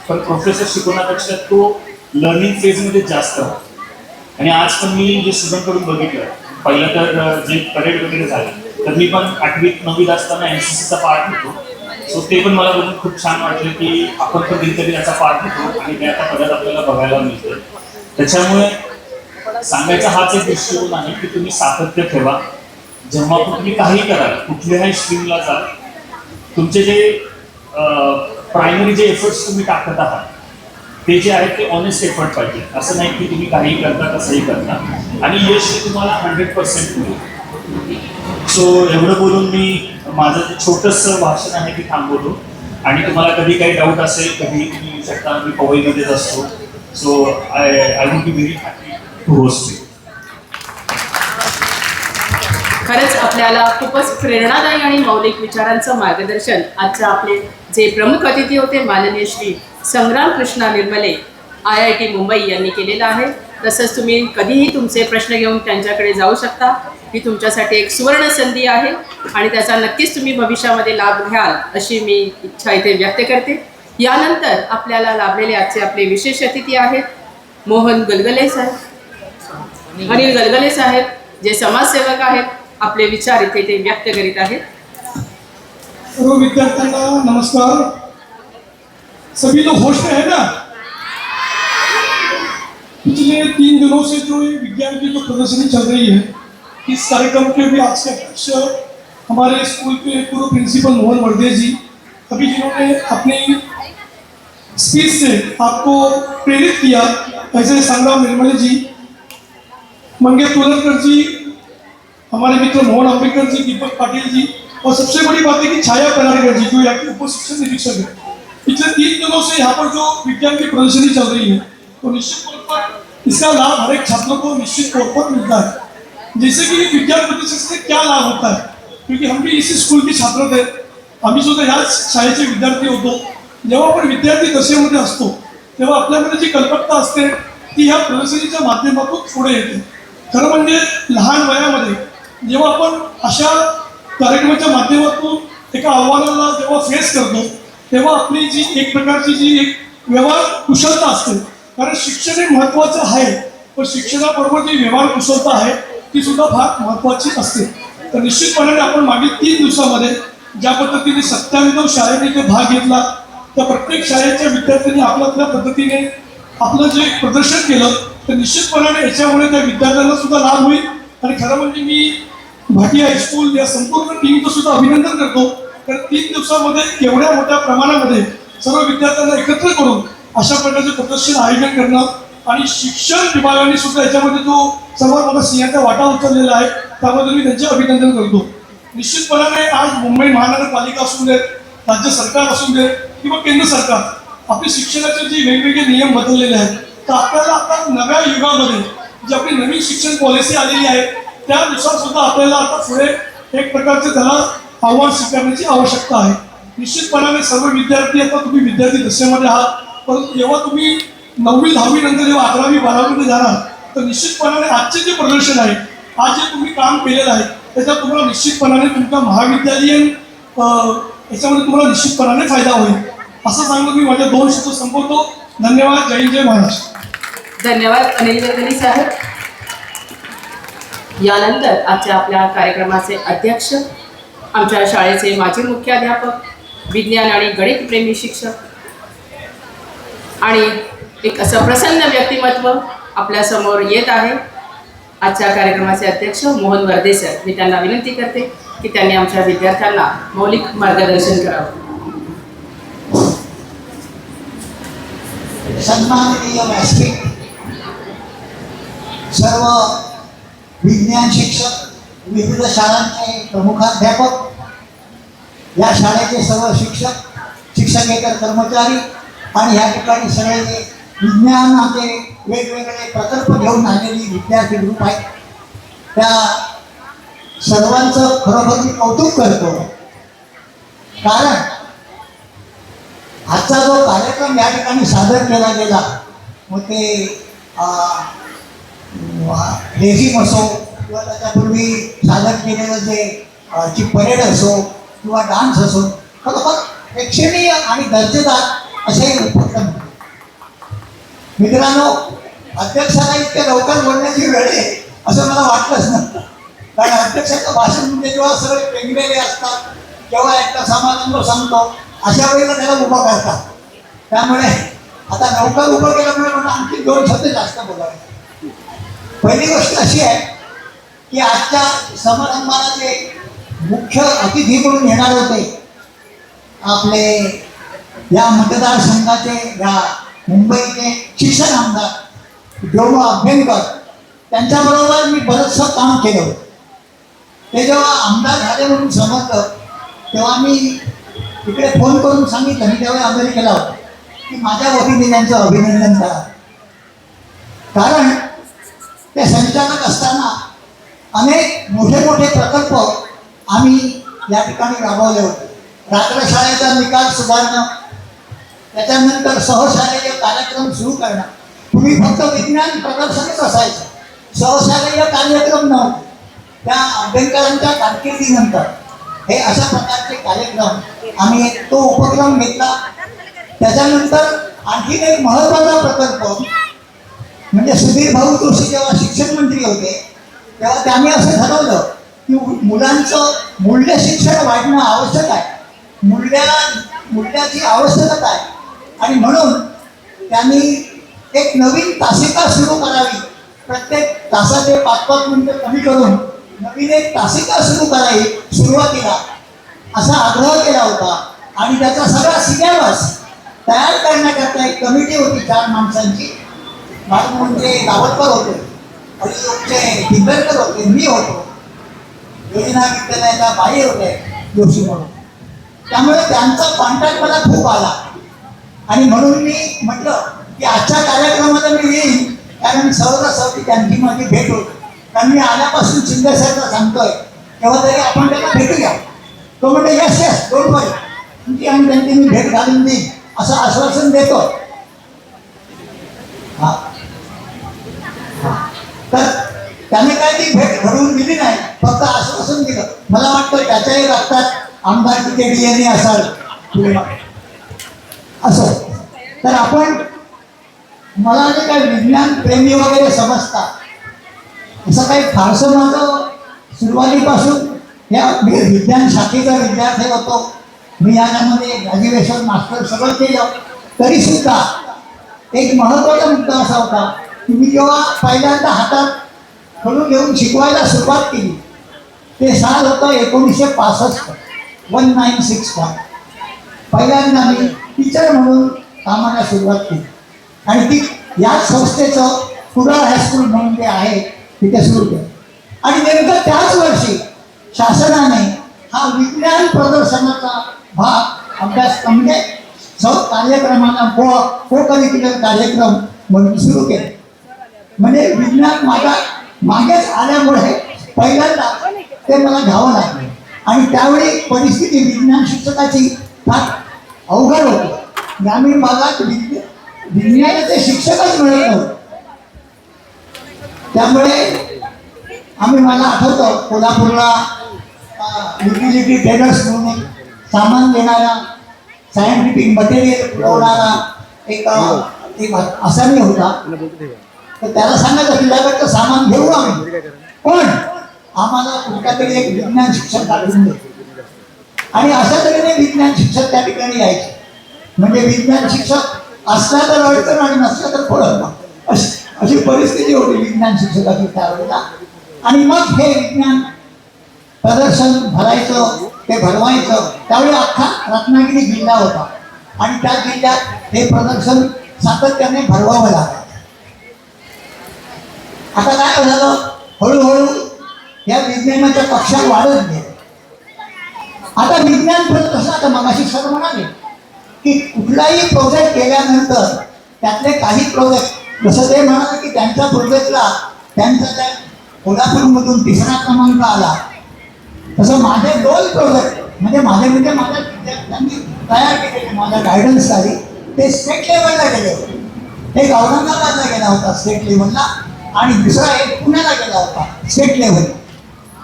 पण प्रोफेसर शिकवण्यापेक्षा तो लर्निंग फेजमध्ये जास्त आहे. आणि आज पण मी जे स्टुडंटकडून बघितलं, पहिलं तर जे परेड वगैरे झालं, तर मी पण 8वी-9वीत असताना NCCचा पार्ट होतो. सो ते पण मला बघून खूप छान वाटलं की आपण पण कधीतरी त्याचा पार्ट घेतो आणि त्या आता पदार्थ आपल्याला बघायला मिळतं. त्याच्यामुळे सांगायचा हाच एक दृष्टिकोन आहे की तुम्ही सातत्य ठेवा. जेव्हा पण तुम्ही काही कराल, कुठल्याही स्ट्रीमला जाल, तुमचे जे प्रायमरी जे एफर्ट्स तुम्ही टाकत आहात ते जे आहेत ते ऑनेस्ट एफर्ट पाहिजे. असं नाही की तुम्ही काही करता कसंही करता आणि यश हे तुम्हाला 100% मिळेल. सो एवढं बोलून मी माझं जे छोटंसं भाषण आहे ते थांबवतो. आणि तुम्हाला कधी काही डाऊट असेल कधी तुम्ही येऊ शकता, मी पवईमध्येच असतो. So I would be very happy to host you. खरंच आपल्याला खूपच प्रेरणादायी आणि मौलिक विचारांचं मार्गदर्शन आजचे आपले जे प्रमुख अतिथी होते माननीय श्री संग्राम कृष्णा निर्मले IIT मुंबई यांनी केलेलं आहे. तसंच तुम्ही कधीही तुमचे प्रश्न घेऊन त्यांच्याकडे जाऊ शकता. ही तुमच्यासाठी एक सुवर्ण संधी आहे आणि त्याचा नक्कीच तुम्ही भविष्यामध्ये लाभ घ्याल अशी मी इच्छा इथे व्यक्त करते. यानंतर आपल्याला लाभलेले आजचे आपले विशेष अतिथी आहेत मोहन गलगले साहेब, अनिल गलगले साहेब, जे समाजसेवक आहेत आपले विचार इथे ते व्यक्त करीत आहेत. सर्व विद्यार्थ्यांना नमस्कार. सभी लोग होश में है ना? पिछले 3 दिनों से जो ये विज्ञान की जो प्रदर्शनी चल रही है, इस कार्यक्रम के भी आज के अध्यक्ष हमारे स्कूल के पूर्व प्रिंसिपल मोहन वर्दे जी, अभी जिन्होंने अपनी स्पीच से आपको प्रेरित किया, ऐसे संग्राम निर्मले जी, मंगेश तुलरकर जी, हमारे मित्र मोहन अम्बेडकर जी, दीपक पाटिल जी, और सबसे बड़ी बात है कि छाया परारीकर जी, जो यहाँ के उप शिक्षण निरीक्षक है. पिछले 3 दिनों से यहाँ पर जो विज्ञान की प्रदर्शनी चल रही है, तो निश्चित तौर पर इसका लाभ हर एक छात्रों को निश्चित तौर पर मिलता है. जैसे कि विज्ञान प्रदर्शनी से क्या लाभ होता है, क्योंकि हम भी इसी स्कूल के छात्र थे, आम्ही सुद्धा याच शाळेचे विद्यार्थी होतो. जेव्हा आपण विद्यार्थी दशेमध्ये असतो तेव्हा आपल्यामध्ये जी कल्पकता असते ती ह्या प्रदर्शनीच्या माध्यमातून पुढे येते. खरं म्हणजे लहान वयामध्ये जेव्हा आपण अशा कार्यक्रमाच्या माध्यमातून एका आव्हानाला जेव्हा फेस करतो तेव्हा आपली जी एक प्रकारची जी एक व्यवहार कुशलता असते, कारण शिक्षण हे महत्त्वाचं आहे, पण शिक्षणाबरोबर जी व्यवहार कुशलता आहे ती सुद्धा फार महत्त्वाची असते. तर निश्चितपणे आपण मागील 3 दिवसामध्ये ज्या पद्धतीने 97 शाळेने इथे भाग घेतला, त्या प्रत्येक शाळेच्या विद्यार्थ्यांनी आपल्या पद्धतीने आपलं जे प्रदर्शन केलं, तर निश्चितपणे याच्यामुळे त्या विद्यार्थ्यांना सुद्धा लाभ होईल. आणि खरं म्हणजे मी भाटी हायस्कूल या संपूर्ण टीमचं सुद्धा अभिनंदन करतो, कारण 3 दिवसामध्ये एवढ्या मोठ्या प्रमाणामध्ये सर्व विद्यार्थ्यांना एकत्र करून अशा प्रकारचे प्रदर्शन आयोजन करणं आणि शिक्षण विभागाने सुद्धा याच्यामध्ये जो सर्वात मोठा सिंहाचा वाटा उचललेला आहे, त्याबद्दल मी त्यांचे अभिनंदन करतो. निश्चितपणाने आज मुंबई महानगरपालिका असून दे, राज्य सरकार असून दे किंवा केंद्र सरकार, आपले शिक्षणाचे जे वेगवेगळे नियम बदललेले आहेत, तर आपल्याला आता नव्या युगामध्ये जी आपली नवीन शिक्षण पॉलिसी आलेली आहे त्यानुसार सुद्धा आपल्याला आता पुढे एक प्रकारचे त्याला आव्हान स्वीकारण्याची आवश्यकता आहे. निश्चितपणाने सर्व विद्यार्थी, आता तुम्ही विद्यार्थी दशेमध्ये आहात, परंतु जेव्हा तुम्ही 9वी 10वी नंतर जेव्हा 11वी 12वीमध्ये जाणार, तर निश्चितपणाने आजचे जे प्रदर्शन आहे, आज जे तुम्ही काम केलेलं आहे, त्याच्यात तुम्हाला निश्चितपणाने तुमच्या महाविद्यालयीन याच्यामध्ये तुम्हाला निश्चितपणाने फायदा होईल. असं सांगून मी माझ्या 2 शब्द संपवतो. धन्यवाद. जय हिंद, जय महाराष्ट्र. धन्यवाद अनिल वर्दे साहेब. यानंतर आजच्या आपल्या कार्यक्रमाचे अध्यक्ष, आमच्या शाळेचे माजी मुख्याध्यापक, विज्ञान आणि गणित प्रेमी शिक्षक आणि एक असं प्रसन्न व्यक्तिमत्व आपल्यासमोर येत आहे. आजच्या कार्यक्रमाचे अध्यक्ष मोहन वर्दे सर, मी त्यांना विनंती करते की त्यांनी आमच्या विद्यार्थ्यांना मौलिक मार्गदर्शन करावं. सन्माननीय व्यासपीठ, सर्व विज्ञान शिक्षक, विविध शाळांचे प्रमुखाध्यापक, या शाळेचे सर्व शिक्षक, शिक्षकेतर कर्मचारी आणि या ठिकाणी सगळे विज्ञानाचे वेगवेगळे प्रकल्प घेऊन आलेली विद्यार्थी ग्रुप आहे, त्या सर्वांचं खरोखर मी कौतुक करतो. कारण आजचा जो कार्यक्रम या ठिकाणी सादर केला गेला, मग ते लेझिम असो किंवा त्याच्यापूर्वी सादर केलेलं जी परेड असो किंवा डान्स असो, खरोखर प्रेक्षणीय आणि दर्जेदार असे उपक्रम. मित्रांनो, अध्यक्षाला इतक्या लवकर बोलण्याची वेळ आहे असं मला वाटलंच नव्हतं, कारण अध्यक्षाचं भाषण म्हणजे जेव्हा सगळे पेंगलेले असतात तेव्हा एकदा समाधान सांगतो, अशा वेळेला त्याला उभं करतात. त्यामुळे आता लवकर उभं केल्यामुळे मला आणखी 2 शब्द जास्त बोलावे. पहिली गोष्ट अशी आहे की आजच्या समारंभाला जे मुख्य अतिथी म्हणून येणार होते, आपले या मतदारसंघाचे, या मुंबईचे शिक्षण आमदार डोमो अभ्यंकर, त्यांच्याबरोबर मी बरंचसं काम केलं होतं. ते जेव्हा आमदार झाले म्हणून समजलं तेव्हा मी इकडे फोन करून सांगितलं, मी तेव्हा अमेरिकेला होतो, की माझ्या वतीने त्यांचं अभिनंदन करा. कारण ते संचालक असताना अनेक मोठे मोठे प्रकल्प आम्ही या ठिकाणी राबवले होते. रात्रशाळेचा निकाल सुधारणं, त्याच्यानंतर सहशालेय कार्यक्रम सुरू करणं. पूर्वी फक्त विज्ञान प्रदर्शनच असायचं, सहशालेय कार्यक्रम नव्हते. त्या अभ्यंकरांच्या कारकिर्दीनंतर हे अशा प्रकारचे कार्यक्रम आम्ही तो उपक्रम घेतला. त्याच्यानंतर आणखीन एक महत्त्वाचा प्रकल्प म्हणजे सुधीर भाऊ जोशी जेव्हा शिक्षण मंत्री होते तेव्हा त्यांनी असं ठरवलं की मुलांचं मूल्य शिक्षण वाढणं आवश्यक आहे, मूल्याची आवश्यकता आहे. आणि म्हणून त्यांनी एक नवीन तासिका सुरू करावी, प्रत्येक तासाचे 5-5 मिनिटं कमी करून नवीन एक तासिका सुरू करावी सुरुवातीला, असा आग्रह केला होता. आणि त्याचा सगळा सिलेबस तयार करण्याकरता एक कमिटी होती 4 माणसांची. बाळमुंडे दावतकर होते, हरिओमचे दिग्गरकर होते, मी होतो, योजना विद्यालयाच्या बाई होते जोशी म्हणून. त्यामुळे त्यांचा कॉन्टॅक्ट मला खूप आला. आणि म्हणून मी म्हटलं की आजच्या कार्यक्रमाला मी येईन, कारण सहजासहजी त्यांची माझी भेट होती. कारण मी आल्यापासून शिंदे साहेबला सांगतोय तेव्हा तरी आपण त्यांना भेटूया. तो म्हणजे यस यस डोंट वरी, तुमची आणि त्यांची मी भेट घालून देईन असं आश्वासन देतो. हा तर त्याने काय ती भेट घडवून दिली नाही, फक्त आश्वासन दिलं. मला वाटतं त्याच्याही रक्तात आमदारकीचे DNA असाल पुढे असं. तर आपण मला जे काही विज्ञान प्रेमी वगैरे समजतात, असं काही फारसं माझं सुरुवातीपासून या विज्ञान शाखेचा विद्यार्थी होतो मी. यामध्ये ग्रॅज्युएशन मास्टर सगळं केलं, तरी सुद्धा एक महत्त्वाचा मुद्दा असा होता की मी जेव्हा पहिल्यांदा हातात खडू घेऊन शिकवायला सुरुवात केली, ते साल होतं 1965, 1965. पहिल्यांदा मी टीचर म्हणून कामाला सुरुवात केली. आणि ती याच संस्थेचं कुडाळ हायस्कूल म्हणून जे आहे तिथे सुरू केलं. आणि नेमकं त्याच वर्षी शासनाने हा विज्ञान प्रदर्शनाचा भाग अभ्यासक्रम म्हणजे कार्यक्रमाला को करिक्युलर कार्यक्रम म्हणून सुरू केले. म्हणजे विज्ञान माझ्या मागेच आल्यामुळे पहिल्यांदा ते मला घ्यावं लागलं. आणि त्यावेळी परिस्थिती विज्ञान शिक्षकाची फार अवघड होती. ग्रामीण भागात विज्ञानाचे शिक्षकच मिळत नव्हते. त्यामुळे मला आठवतं कोल्हापूरला युटिलिटी ट्रेडर्स म्हणून एक सामान देणारा, सायंटिफिक मटेरियल पुरवणारा एक आसामी होता. तर त्याला सांगायचं तुझ्याकडचं सामान घेऊ आम्ही, पण आम्हाला कुठल्या तरी एक विज्ञान शिक्षक काढून दे. आणि अशा तऱ्हेने विज्ञान शिक्षक त्या ठिकाणी यायचे. म्हणजे विज्ञान शिक्षक असला तर अडचण आणि नसला तर पडत, अशी परिस्थिती होती विज्ञान शिक्षकाची त्यावेळेला. आणि मग हे विज्ञान प्रदर्शन भरायचं, ते भरवायचं. त्यावेळी अख्खा रत्नागिरी जिल्हा होता आणि त्या जिल्ह्यात हे प्रदर्शन सातत्याने भरवावं लागलं. आता काय झालं, हळूहळू या विज्ञानाच्या कक्षा वाढत गेल्या. आता विज्ञान प्रदर्शन, आता मगाशी सर म्हणाले की कुठलाही प्रोजेक्ट केल्यानंतर त्यातले काही प्रोजेक्ट, जसं ते म्हणाले की त्यांच्या प्रोजेक्टला त्यांचा त्या कोल्हापूरमधून 3रा क्रमांक आला, तसं माझे 2 प्रोजेक्ट म्हणजे माझ्या विद्यार्थ्यांनी तयार केलेले, माझ्या गायडन्स खाली ते स्टेट लेवलला गेले होते. एक औरंगाबादला गेला होता स्टेट लेवलला आणि दुसरा एक पुण्याला गेला होता स्टेट लेवल.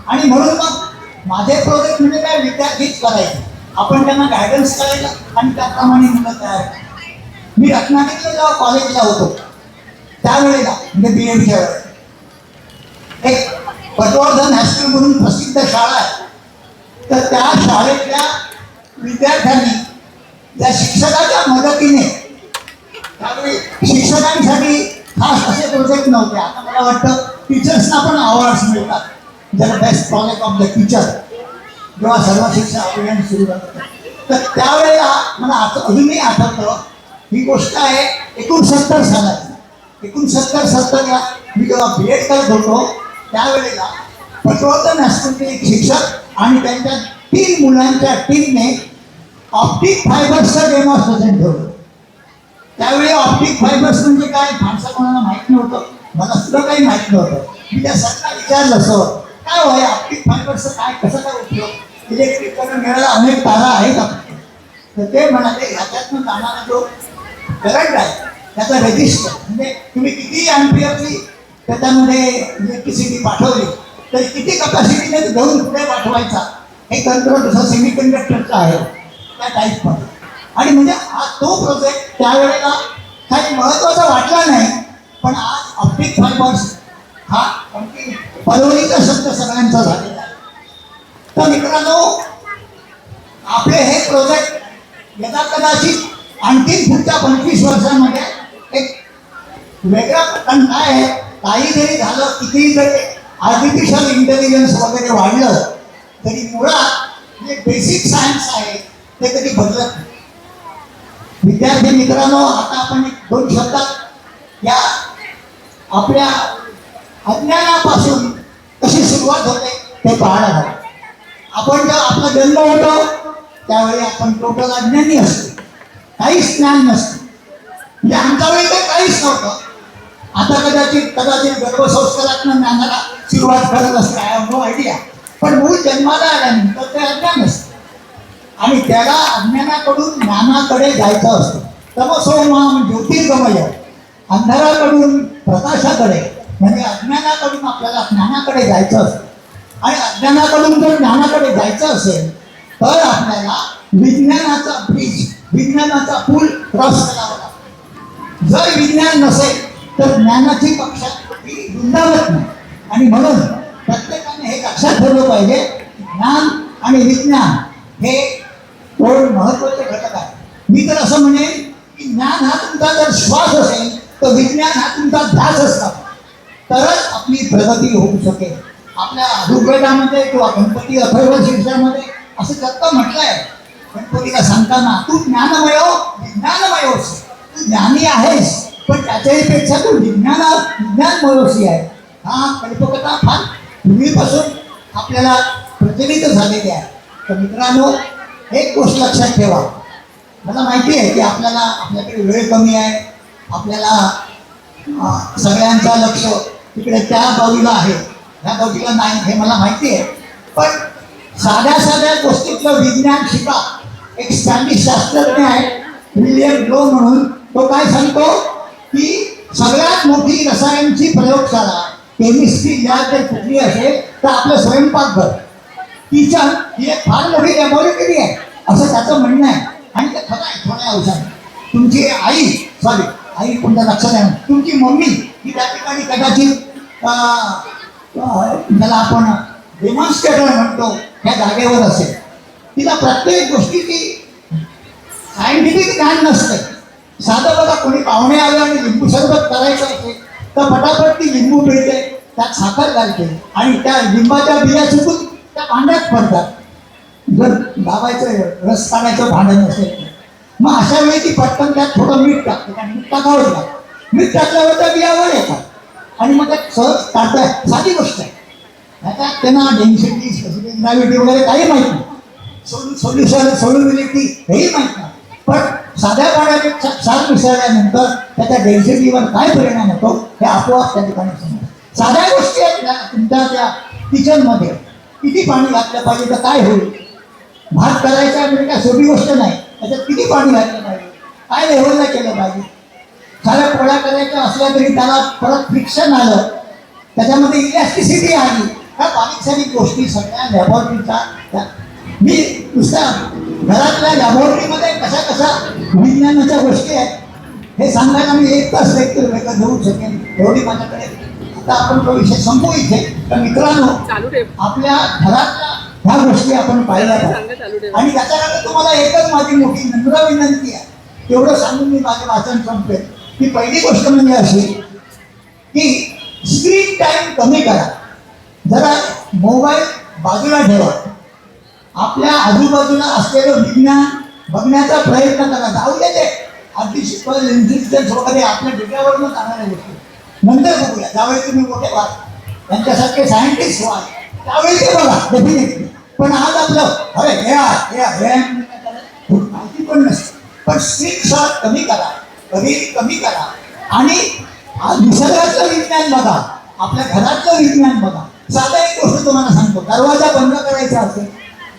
आणि म्हणून मग माझे प्रोजेक्ट म्हणजे काय, विद्यार्थीच करायचे, आपण त्यांना गायडन्स करायला आणि त्याप्रमाणे मुलं तयार करायची. मी रत्नागिरीला जेव्हा कॉलेजला होतो त्यावेळेला म्हणजे BEdच्या वेळेला एक पटवर्धन हायस्कूल म्हणून प्रसिद्ध शाळा आहे. तर त्या शाळेतल्या विद्यार्थ्यांनी त्या शिक्षकाच्या मदतीने, त्यावेळी शिक्षकांसाठी खास असे प्रोजेक्ट नव्हते. आता मला वाटतं टीचर्सना पण अवॉर्ड्स मिळतात, ज्याला best project of the teacher जेव्हा सर्व शिक्षण अभियान सुरू झालं. तर त्यावेळेला मला अजूनही आठवतं, ही गोष्ट आहे 69 सालाची. 69-70ला मी जेव्हा BEd करत होतो त्यावेळेला पटवर्धन हायस्कूलचे एक शिक्षक आणि त्यांच्या 3 मुलांच्या टीमने ऑप्टिक फायबर्सचं डेमॉन्स्ट्रेशन ठेवलं. त्यावेळी ऑप्टिक फायबर्स म्हणजे काय फारसं कोणाला माहीत नव्हतं, मला सुद्धा काही माहीत नव्हतं. मी त्या सरकारला विचारलं, असं काय होय ऑप्टिक फायबरचं काय, कसं काय उपयोग, इलेक्ट्रिककडून मिळायला अनेक तारा आहेत आपल्याकडे. तर ते म्हणाले ह्याच्यातून जाणारा जो करंट आहे त्याचा रेजिस्टर, म्हणजे तुम्ही किती एम्पियरची त्याच्यामध्ये इलेक्ट्रिसिटी पाठवली तर किती कपॅसिटीने घेऊन पुढे पाठवायचा, हे तंत्र जसं सेमीकंडक्टरचं आहे त्या टाईपमध्ये. आणि म्हणजे हा तो प्रोजेक्ट त्यावेळेला काही महत्त्वाचा वाटला नाही, पण आज ऑप्टिक फायबर्स हा परवडीचा शब्द सगळ्यांचा झालेला आहे. तर मित्रांनो, आपले हे प्रोजेक्ट यदा कदाचित आणखी पुढच्या 25 वर्षांमध्ये एक वेगळा प्रकार काय आहे, काही जरी झालं, कितीही जरी आर्टिफिशियल इंटेलिजन्स वगैरे वाढलं, तरी मुळात जे बेसिक सायन्स आहे ते कधी बदलत नाही. विद्यार्थी मित्रांनो, आता आपण एक 2 शब्दात या आपल्या अज्ञानापासून कशी सुरुवात होते ते पाहणार आहोत. आपण जेव्हा आपला जन्म होतो त्यावेळी आपण टोटल अज्ञानी असतो, काहीच ज्ञान नसतं. म्हणजे आमच्या वेळी तर काहीच नव्हतं. आता कदाचित गर्भसंस्कारातनं ज्ञानाला सुरुवात करत असते, आय हॅव नो आयडिया. पण मूळ जन्माला आल्यानंतर ते अज्ञान असतं आणि त्याला अज्ञानाकडून ज्ञानाकडे जायचं असतं. तमसो मां ज्योतिर्गमय, अंधाराकडून प्रकाशाकडे, म्हणजे अज्ञानाकडून आपल्याला ज्ञानाकडे जायचं असतं. आणि अज्ञानाकडून जर ज्ञानाकडे जायचं असेल तर आपल्याला विज्ञानाचा ब्रिज, विज्ञानाचा पूल क्रॉस करावा लागतो. जर विज्ञान नसेल तर ज्ञानाची कक्षा ही रुंदावत नाही. आणि म्हणून प्रत्येकाने हे लक्षात ठेवलं पाहिजे, ज्ञान आणि विज्ञान हे 2 महत्त्वाचे घटक आहेत. मी तर असं म्हणेन की ज्ञान हा तुमचा जर श्वास असेल तर विज्ञान हा तुमचा ध्यास असला तरच आपली प्रगती होऊ शकेल. आपल्या ऋग्वेदामध्ये किंवा गणपती अथर्वशीर्षामध्ये असं दत्त म्हटलंय, गणपतीला सांगताना तू ज्ञानमय विज्ञानमयोस, तू ज्ञानी आहेस पण त्याच्याही पेक्षा तू विज्ञानमयोसी आहे. हा कल्पकथा फार पूर्वीपासून आपल्याला प्रचलित झालेली आहे. तर मित्रांनो, एक गोष्ट लक्षात ठेवा, मला माहिती आहे की आपल्याकडे वेळ कमी आहे, आपल्याला सगळ्यांचा लक्ष तिकडे त्या बाजूला आहे, ह्या बाजूला नाही, हे मला माहिती आहे. पण साध्या गोष्टीतलं विज्ञान शिका. एक स्पॅनिश शास्त्रज्ञ आहे विलियम ब्लो म्हणून, तो काय सांगतो की सगळ्यात मोठी रसायनची प्रयोगशाळा, केमिस्ट्री लॅब जर कुठली असेल तर आपलं स्वयंपाकघर, किचन ही एक फार मोठी लॅबोरेटरी आहे, असं त्याचं म्हणणं आहे. आणि ते खरं आहे थोड्या अंशाने. तुमची आई कोणत्या लक्षात आहे, तुमची मम्मी ही त्या ठिकाणी कदाचित ज्याला आपण डेमॉन्स्ट्रेटर म्हणतो त्या जागेवर असेल. तिला प्रत्येक गोष्टीची सायंटिफिक ज्ञान नसते. साधं बघा, कोणी पाहुणे आले आणि लिंबू सरबत करायचं असेल तर फटाफट ती लिंबू पिळते, त्यात साखर घालते आणि त्या लिंबाच्या बिया चुकून त्या भांड्यात पडतात. जर लावायचं रस काढायचं भांडं नसेल मग अशा वेळी ती पटकन त्यात थोडं मीठ टाकते, कारण मीठ टाकावंच लागतं. मीठ टाकल्यावर त्या बियावर येतात आणि मग त्यात सहज काढताय. साधी गोष्ट आहे. त्याच्यात त्यांना डेन्सिटी, स्पेसिफिक ग्रॅव्हिटी वगैरे काही माहीत नाही, सोल्युबिलिटी हेही माहीत नाही. पण साध्या पाण्यापेक्षा क्षार मिसळल्यानंतर त्याच्या डेन्सिटीवर काय परिणाम होतो हे आपोआप त्या ठिकाणी समजतं. साध्या गोष्टी आहेत तुमच्या त्या किचनमध्ये. किती पाणी घातलं पाहिजे तर काय होईल, भात करायचा म्हणजे काय सोपी गोष्ट नाही, त्याच्यात किती पाणी घातलं पाहिजे, काय लेवलला केलं पाहिजे. साऱ्या पोळ्या करायच्या असल्या तरी त्याला परत फ्रिक्शन आलं, त्याच्यामध्ये इलॅस्टिसिटी आली. ह्या बारीक सारीक गोष्टी सगळ्या लॅबोरेटरीच्या, मी नुसत्या घरातल्या लॅबोरेटरीमध्ये कशा विज्ञानाच्या गोष्टी आहेत हे सांगायला मी 1 तास लेक्चर वेगळं देऊ शकेन, एवढी माझ्याकडे. आता आपण तो विषय संपवू इथे. तर मित्रांनो, आपल्या घरातल्या ह्या गोष्टी आपण पाहिल्या पाहिजे. आणि त्याच्यानंतर तुम्हाला एकच माझी मोठी नम्र विनंती आहे, तेवढं सांगून मी माझे वाचन संपवेन. की पहिली गोष्ट म्हणजे अशी की स्क्रीन टाइम कमी करा. जरा मोबाईल बाजूला ठेवा. आपल्या आजूबाजूला असलेलं विज्ञान बघण्याचा प्रयत्न करा. जाऊ दे ते आर्टिफिशियल इंटेलिजन्स वगैरे आपल्या डोक्यावरनं जाणाऱ्या गोष्टी नंतर बघूया. ज्यावेळी तुम्ही मोठे व्हाल, त्यांच्यासारखे सायंटिस्ट व्हाल, त्यावेळी ते बघा डेफिनेटली. पण आज आपलं माहिती पण नसते. पण स्क्रीन शॉट कमी करा, रील कमी करा आणि निसर्गाचं विज्ञान बघा, आपल्या घरातलं विज्ञान बघा. साधा एक गोष्ट तुम्हाला सांगतो, दरवाजा बंद करायचा असेल,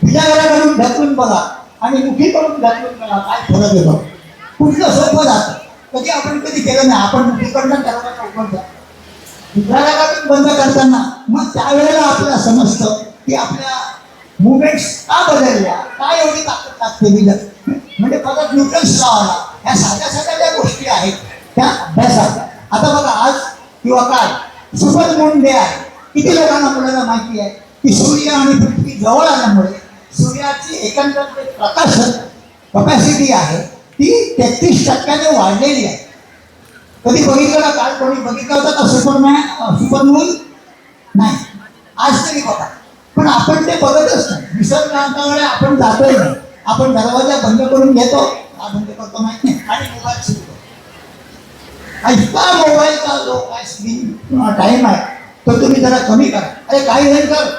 तुझ्या घराकडून ढकलून बघा आणि मुठीकडून ढकलून बघा, काय फरक येतो. कुठलं सोपं जातं. कधी केलं नाही. आपण मुठीकडनं दरवाजा उघडतो, घराकडून बंद करताना मग त्यावेळेला आपल्याला समजतं की आपल्या मुवमेंट्स का बदलल्या, काय एवढी ताकद लागते. म्हणजे परत न्यूटन्स लॉ आला. ह्या साध्या ज्या गोष्टी आहेत त्या अभ्यासात. आता बघा, आज किंवा काय सुपर मून डे आहे. किती लोकांना मुलांना माहिती आहे. की सूर्य आणि पृथ्वी जवळ आल्यामुळे सूर्याची एकंदर प्रकाश कपॅसिटी आहे ती 33% वाढलेली आहे. कधी बघितलं का? काल कोणी बघितलं होतं का सुपरमून? नाही. आज तरी बघा. पण आपण ते बघतच नाही. निसर्गाकडे आपण जातोय नाही. आपण दरवाजा बंद करून घेतो, बंद करतो माहित नाही, आणि मोबाईल सुरू करतो. इतका मोबाईलचा जो काय स्क्रीन टाइम आहे तो तुम्ही जरा कमी करा. अरे काही नाही कर,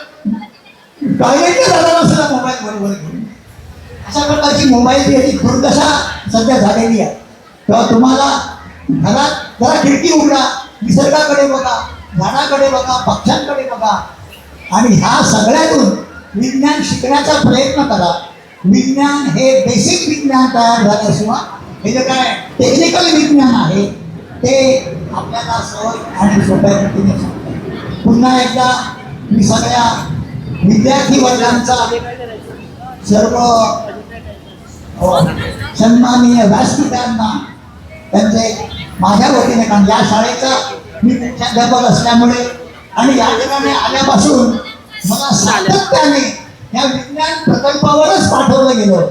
टॉयलेटला जाताना सुद्धा मोबाईल बरोबर घेऊन. अशा प्रकारची मोबाईलची याची दुर्दशा सध्या झालेली आहे. तेव्हा तुम्हाला घरात जरा खिडकी उघडा, निसर्गाकडे बघा, झाडाकडे बघा, पक्ष्यांकडे बघा, आणि ह्या सगळ्यातून विज्ञान शिकण्याचा प्रयत्न करा. विज्ञान हे बेसिक विज्ञान तयार झाल्याशिवाय हे जे काय टेक्निकल विज्ञान आहे ते आपल्याला सहज आणि सोप्या रीतीने सांगतात. पुन्हा एकदा मी सगळ्या विद्यार्थी वर्गांचा सर्व सन्माननीय व्यासपीठांना त्यांचे माझ्या वतीने, कारण या शाळेचा मी मुख्याध्यापक असल्यामुळे आणि या ठिकाणी आल्यापासून मला सातत्याने या विज्ञान प्रकल्पावरच पाठवलं गेलं.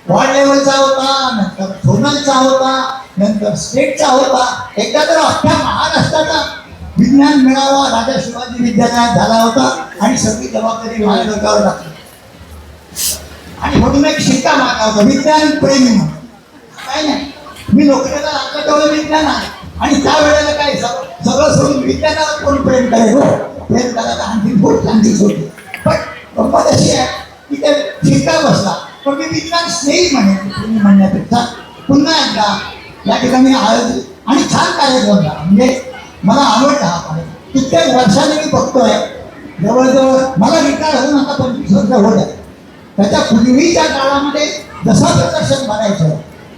वार्ड लेवलचा होता, नंतर झोनलचा होता, नंतर स्टेटचा होता. एकदा तर अख्ख्या महाराष्ट्राचा विज्ञान मेळावा राजा शिवाजी विद्यालयात झाला होता आणि सगळी जबाबदारी माझ्या डोक्यावर टाकली. आणि म्हणून एक शिक्का मारला होता, विज्ञान प्रेमी म्हणून. काय नाही, मी नोकरीला लागलं तेवढं विज्ञान आहे, आणि त्यावेळेला काय सगळं सोडून विज्ञानावर कोण प्रेम करेल? हो, प्रेम करायला आणखी खूप चांगली होती. पण गंमत अशी आहे की ते शिक्का बसला. पण मी विज्ञान स्नेही म्हणेन म्हणण्यापेक्षा पुन्हा एकदा या ठिकाणी आयोजित आणि छान कार्यक्रम झाला. म्हणजे मला आवडला हा कार्यक्रम. कित्येक वर्षाने मी बघतोय, जवळजवळ मला रिटायर होऊन आता 25 वर्ष होत आहे. त्याच्या पूर्वीच्या काळामध्ये जसं प्रदर्शन भरायचं,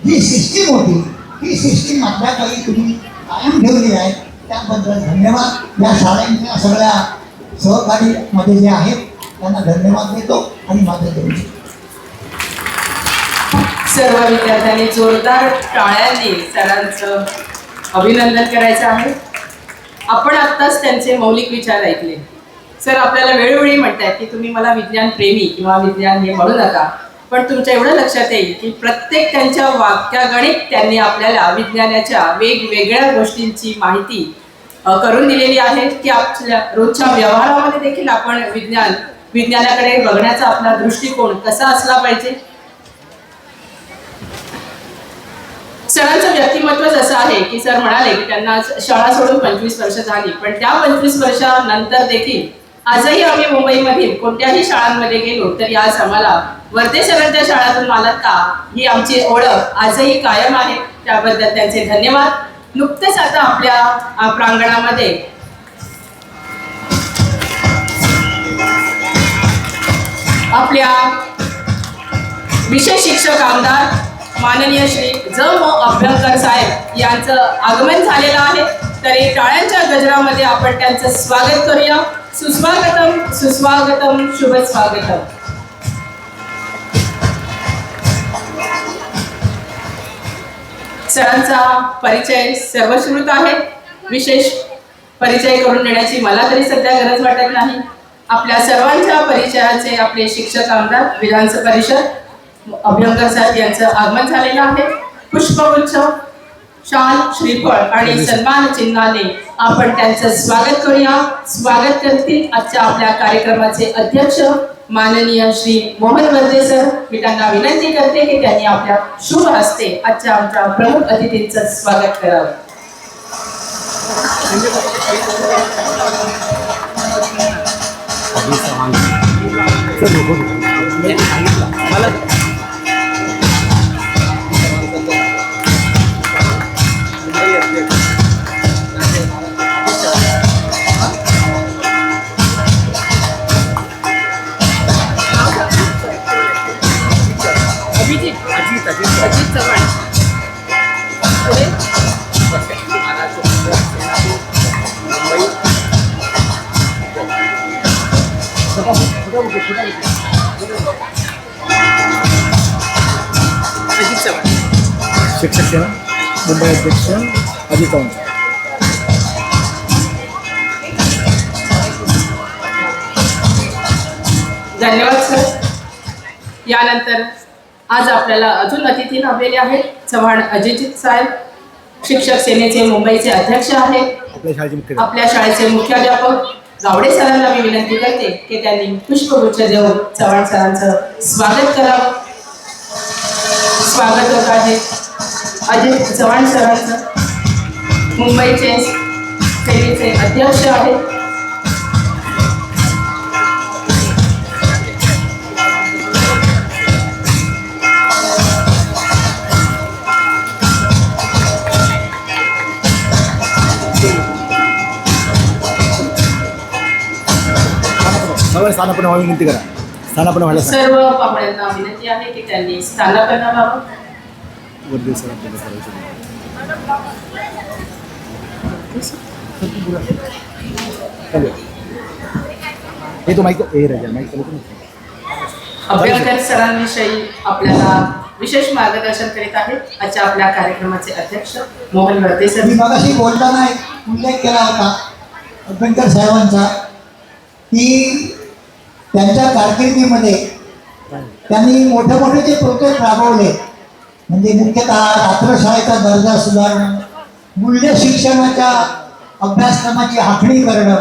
जी सिस्टीम होती ती सिस्टीम आपल्याकडे तुम्ही कायम ठेवली आहे, त्याबद्दल धन्यवाद. या शाळेच्या सगळ्या सहकारीमध्ये जे आहेत त्यांना धन्यवाद देतो आणि माझं देऊ. सर्व विद्यार्थ्यांनी जोरदार टाळ्यांनी सरांचं अभिनंदन करायचं आहे. आपण आत्ताच त्यांचे मौलिक विचार ऐकले. सर आपल्याला वेळोवेळी म्हणतात की तुम्ही मला विज्ञान प्रेमी किंवा विज्ञान हे म्हणू नका, पण तुमच्या एवढं लक्षात येईल की प्रत्येक त्यांच्या वाक्यागणित त्यांनी आपल्याला विज्ञानाच्या वेगवेगळ्या गोष्टींची माहिती करून दिलेली आहे की आपल्या रोजच्या व्यवहारामध्ये देखील आपण विज्ञानाकडे बघण्याचा आपला दृष्टिकोन कसा असला पाहिजे. सरांचं व्यक्तिमत्वच असं आहे की सर म्हणाले की त्यांना शाळा सोडून 25 वर्ष झाली, पण त्या 25 वर्षानंतर देखील आजही आम्ही मुंबईमधील कोणत्याही शाळांमध्ये गेलो तरी आज आम्हाला वर्धे सरांच्या शाळेतून आलात का ही आमची ओळख आजही कायम आहे. त्याबद्दल त्यांचे धन्यवाद. नुकतेच आता आपल्या प्रांगणामध्ये आपल्या विशेष शिक्षक आमदार माननीय श्री ज म अभ्यंकर साहेब यांचं आगमन झालेलं आहे. तरी टाळ्यांच्या गजरामध्ये आपण त्यांचं स्वागत करूया. सुस्वागतम सुस्वागतम शुभ स्वागतम. सरांचा परिचय सर्वश्रुत आहे. विशेष परिचय करून देण्याची मला तरी सध्या गरज वाटत नाही. आपल्या सर्वांच्या परिचयाचे आपले शिक्षक आमदार विधान परिषद अभ्यंकर साहेब यांचं आगमन झालेलं आहे. पुष्पगुच्छ, शाल, श्रीफळ आणि सन्मान चिन्हाने आपण त्यांचं स्वागत करूया. स्वागत करतील आजच्या आपल्या कार्यक्रमाचे अध्यक्ष माननीय श्री मोहन वर्धे सर. मी त्यांना विनंती करते की त्यांनी आपल्या शुभ हस्ते आजच्या आमच्या प्रमुख अतिथींचं स्वागत करावं. अजित चव्हाण शिक्षक सेना मुंबई अध्यक्ष अजित चव्हाण. धन्यवाद सर. यानंतर आज आपल्याला अजून अतिथी लाभलेले आहेत. चव्हाण अजित साहेब, शिक्षक सेनेचे मुंबईचे अध्यक्ष आहेत. आपल्या शाळेचे मुख्य आपल्या शाळेचे मुख्याध्यापक गावडे सरांना मी विनंती करते की त्यांनी पुष्पगुच्छ देऊन चव्हाण सरांचं स्वागत करावं. स्वागत होत आहे अजित चव्हाण सरांचं, मुंबईचे सेनेचे अध्यक्ष आहेत. सर्व स्थानापन्न व्हावी विनंती करा. स्थानापन्न व्हायला सांगा. सर्व पाहुण्यांना विनंती आहे की त्यांनी स्थानापन्न व्हावं. वर्दे सर आपल्याला करायचं. हे तो माईक हे राजा माईक चालू करू. अभ्यंकर सरांविषयी आपल्याला विशेष मार्गदर्शन करीत आहेत आजच्या आपल्या कार्यक्रमाचे अध्यक्ष मोहन वर्दे सर. मी मगाशी बोलताना एक उल्लेख केला होता अभ्यंकर साहेबांचा की त्यांच्या कारकिर्दीमध्ये त्यांनी मोठे मोठे जे प्रोजेक्ट राबवले, म्हणजे मुख्यतः रात्रशाळेचा दर्जा सुधारणं, मूल्य शिक्षणाच्या अभ्यासक्रमाची आखणी करणं,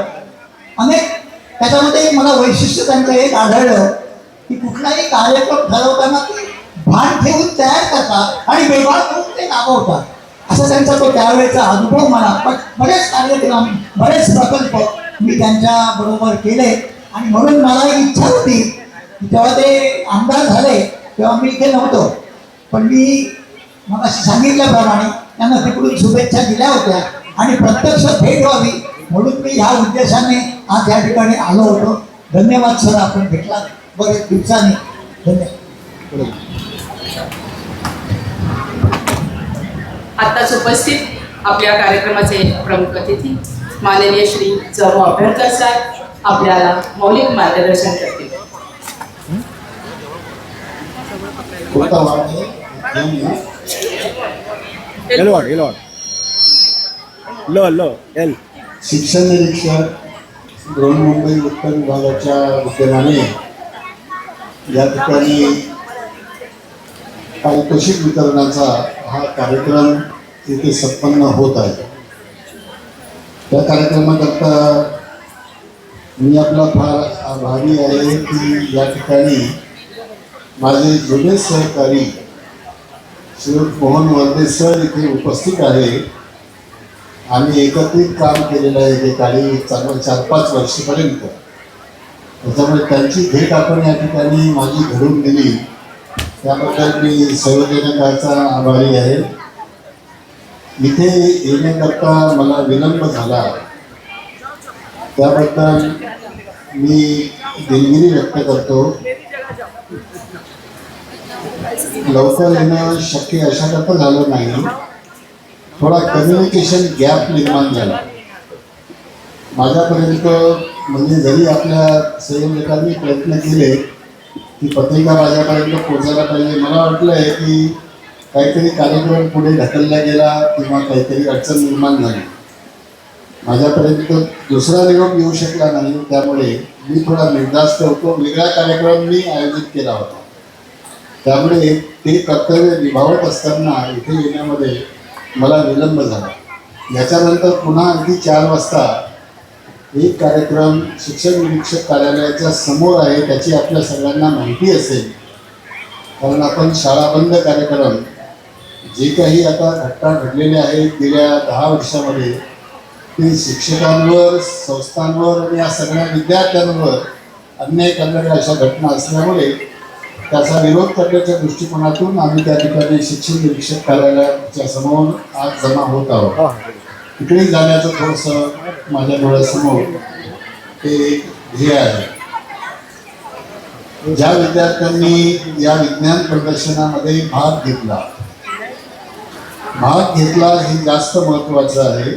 अनेक त्याच्यामध्ये मला वैशिष्ट्य त्यांचं एक आढळलं की कुठलाही कार्यक्रम ठरवताना ते भान ठेवून तयार करतात आणि बेभान करून ते राबवतात. असा त्यांचा तो त्यावेळेचा अनुभव मला बरेच कार्यक्रम बरेच प्रकल्प मी त्यांच्या बरोबर केले आणि म्हणून मला एक इच्छा होती की जेव्हा ते आमदार झाले तेव्हा मी इथे नव्हतो, पण मी मगाशी सांगितल्याप्रमाणे त्यांना तिकडून शुभेच्छा दिल्या होत्या आणि प्रत्यक्ष भेट व्हावी म्हणून मी ह्या उद्देशाने आज या ठिकाणी आलो होतो. धन्यवाद सर, आपण भेटला बरेच दिवसांनी. धन्यवाद. आत्ताच उपस्थित आपल्या कार्यक्रमाचे प्रमुख अतिथी माननीय श्री जमू अभ्यंकर साहेब आपल्याला मौलिक मार्गदर्शन करतील. एल वाढ एल वाढ ल ल एल. शिक्षण निरीक्षक बृहन्मुंबई उत्तर विभागाच्या विद्यमाने या ठिकाणी पारितोषिक वितरणाचा हा कार्यक्रम इथे संपन्न होत आहे. त्या कार्यक्रमाकरता मी आपला फार आभारी आहे की या ठिकाणी माझे जुने सहकारी श्री मोहन वर्दे सर इथे उपस्थित आहे. आम्ही एकत्रित काम केलेलं आहे एकेकाळी चांगलं 4-5 वर्षापर्यंत. त्याच्यामुळे त्यांची भेट आपण या ठिकाणी माझी घडून दिली त्याबद्दल मी सर्वजनकाचा आभारी आहे. इथे येण्याकरता मला विलंब झाला त्याबद्दल मी दिलगिरी व्यक्त करतो. लवकर येणं शक्य अशाकरता झालं नाही, थोडा कम्युनिकेशन गॅप निर्माण झाला माझ्यापर्यंत. म्हणजे जरी आपल्या संयोजकांनी प्रयत्न केले की पत्रिका माझ्यापर्यंत पोहोचायला पाहिजे, मला वाटलं आहे की काहीतरी कार्यक्रम पुढे ढकलला गेला किंवा काहीतरी अडचण निर्माण झाली. माझ्यापर्यंत दुसरा निरोप येऊ शकला नाही, त्यामुळे मी थोडा निर्धास्त होतो. वेगळा कार्यक्रम मी आयोजित केला होता, त्यामुळे ते कर्तव्य निभावत असताना इथे येण्यामध्ये मला विलंब झाला. याच्यानंतर पुन्हा अगदी 4 वाजता एक कार्यक्रम शिक्षण निरीक्षक कार्यालयाच्या समोर आहे, त्याची आपल्या सगळ्यांना माहिती असेल कारण आपण शाळाबंद कार्यक्रम जे काही आता घटना घडलेल्या आहेत गेल्या 10 वर्षामध्ये ते शिक्षकांवर, संस्थांवर आणि या सगळ्या विद्यार्थ्यांवर अन्याय करणाऱ्या अशा घटना असल्यामुळे त्याचा विरोध करण्याच्या दृष्टिकोनातून आम्ही त्या ठिकाणी शिक्षण निरीक्षक कार्यालयाच्या समोर आज जमा होत आहोत. तिकडे जाण्याचं थोडंसं माझ्या डोळ्यासमोर ते एक ध्येय आहे. ज्या विद्यार्थ्यांनी या विज्ञान प्रदर्शनामध्ये भाग घेतला हे जास्त महत्त्वाचं आहे.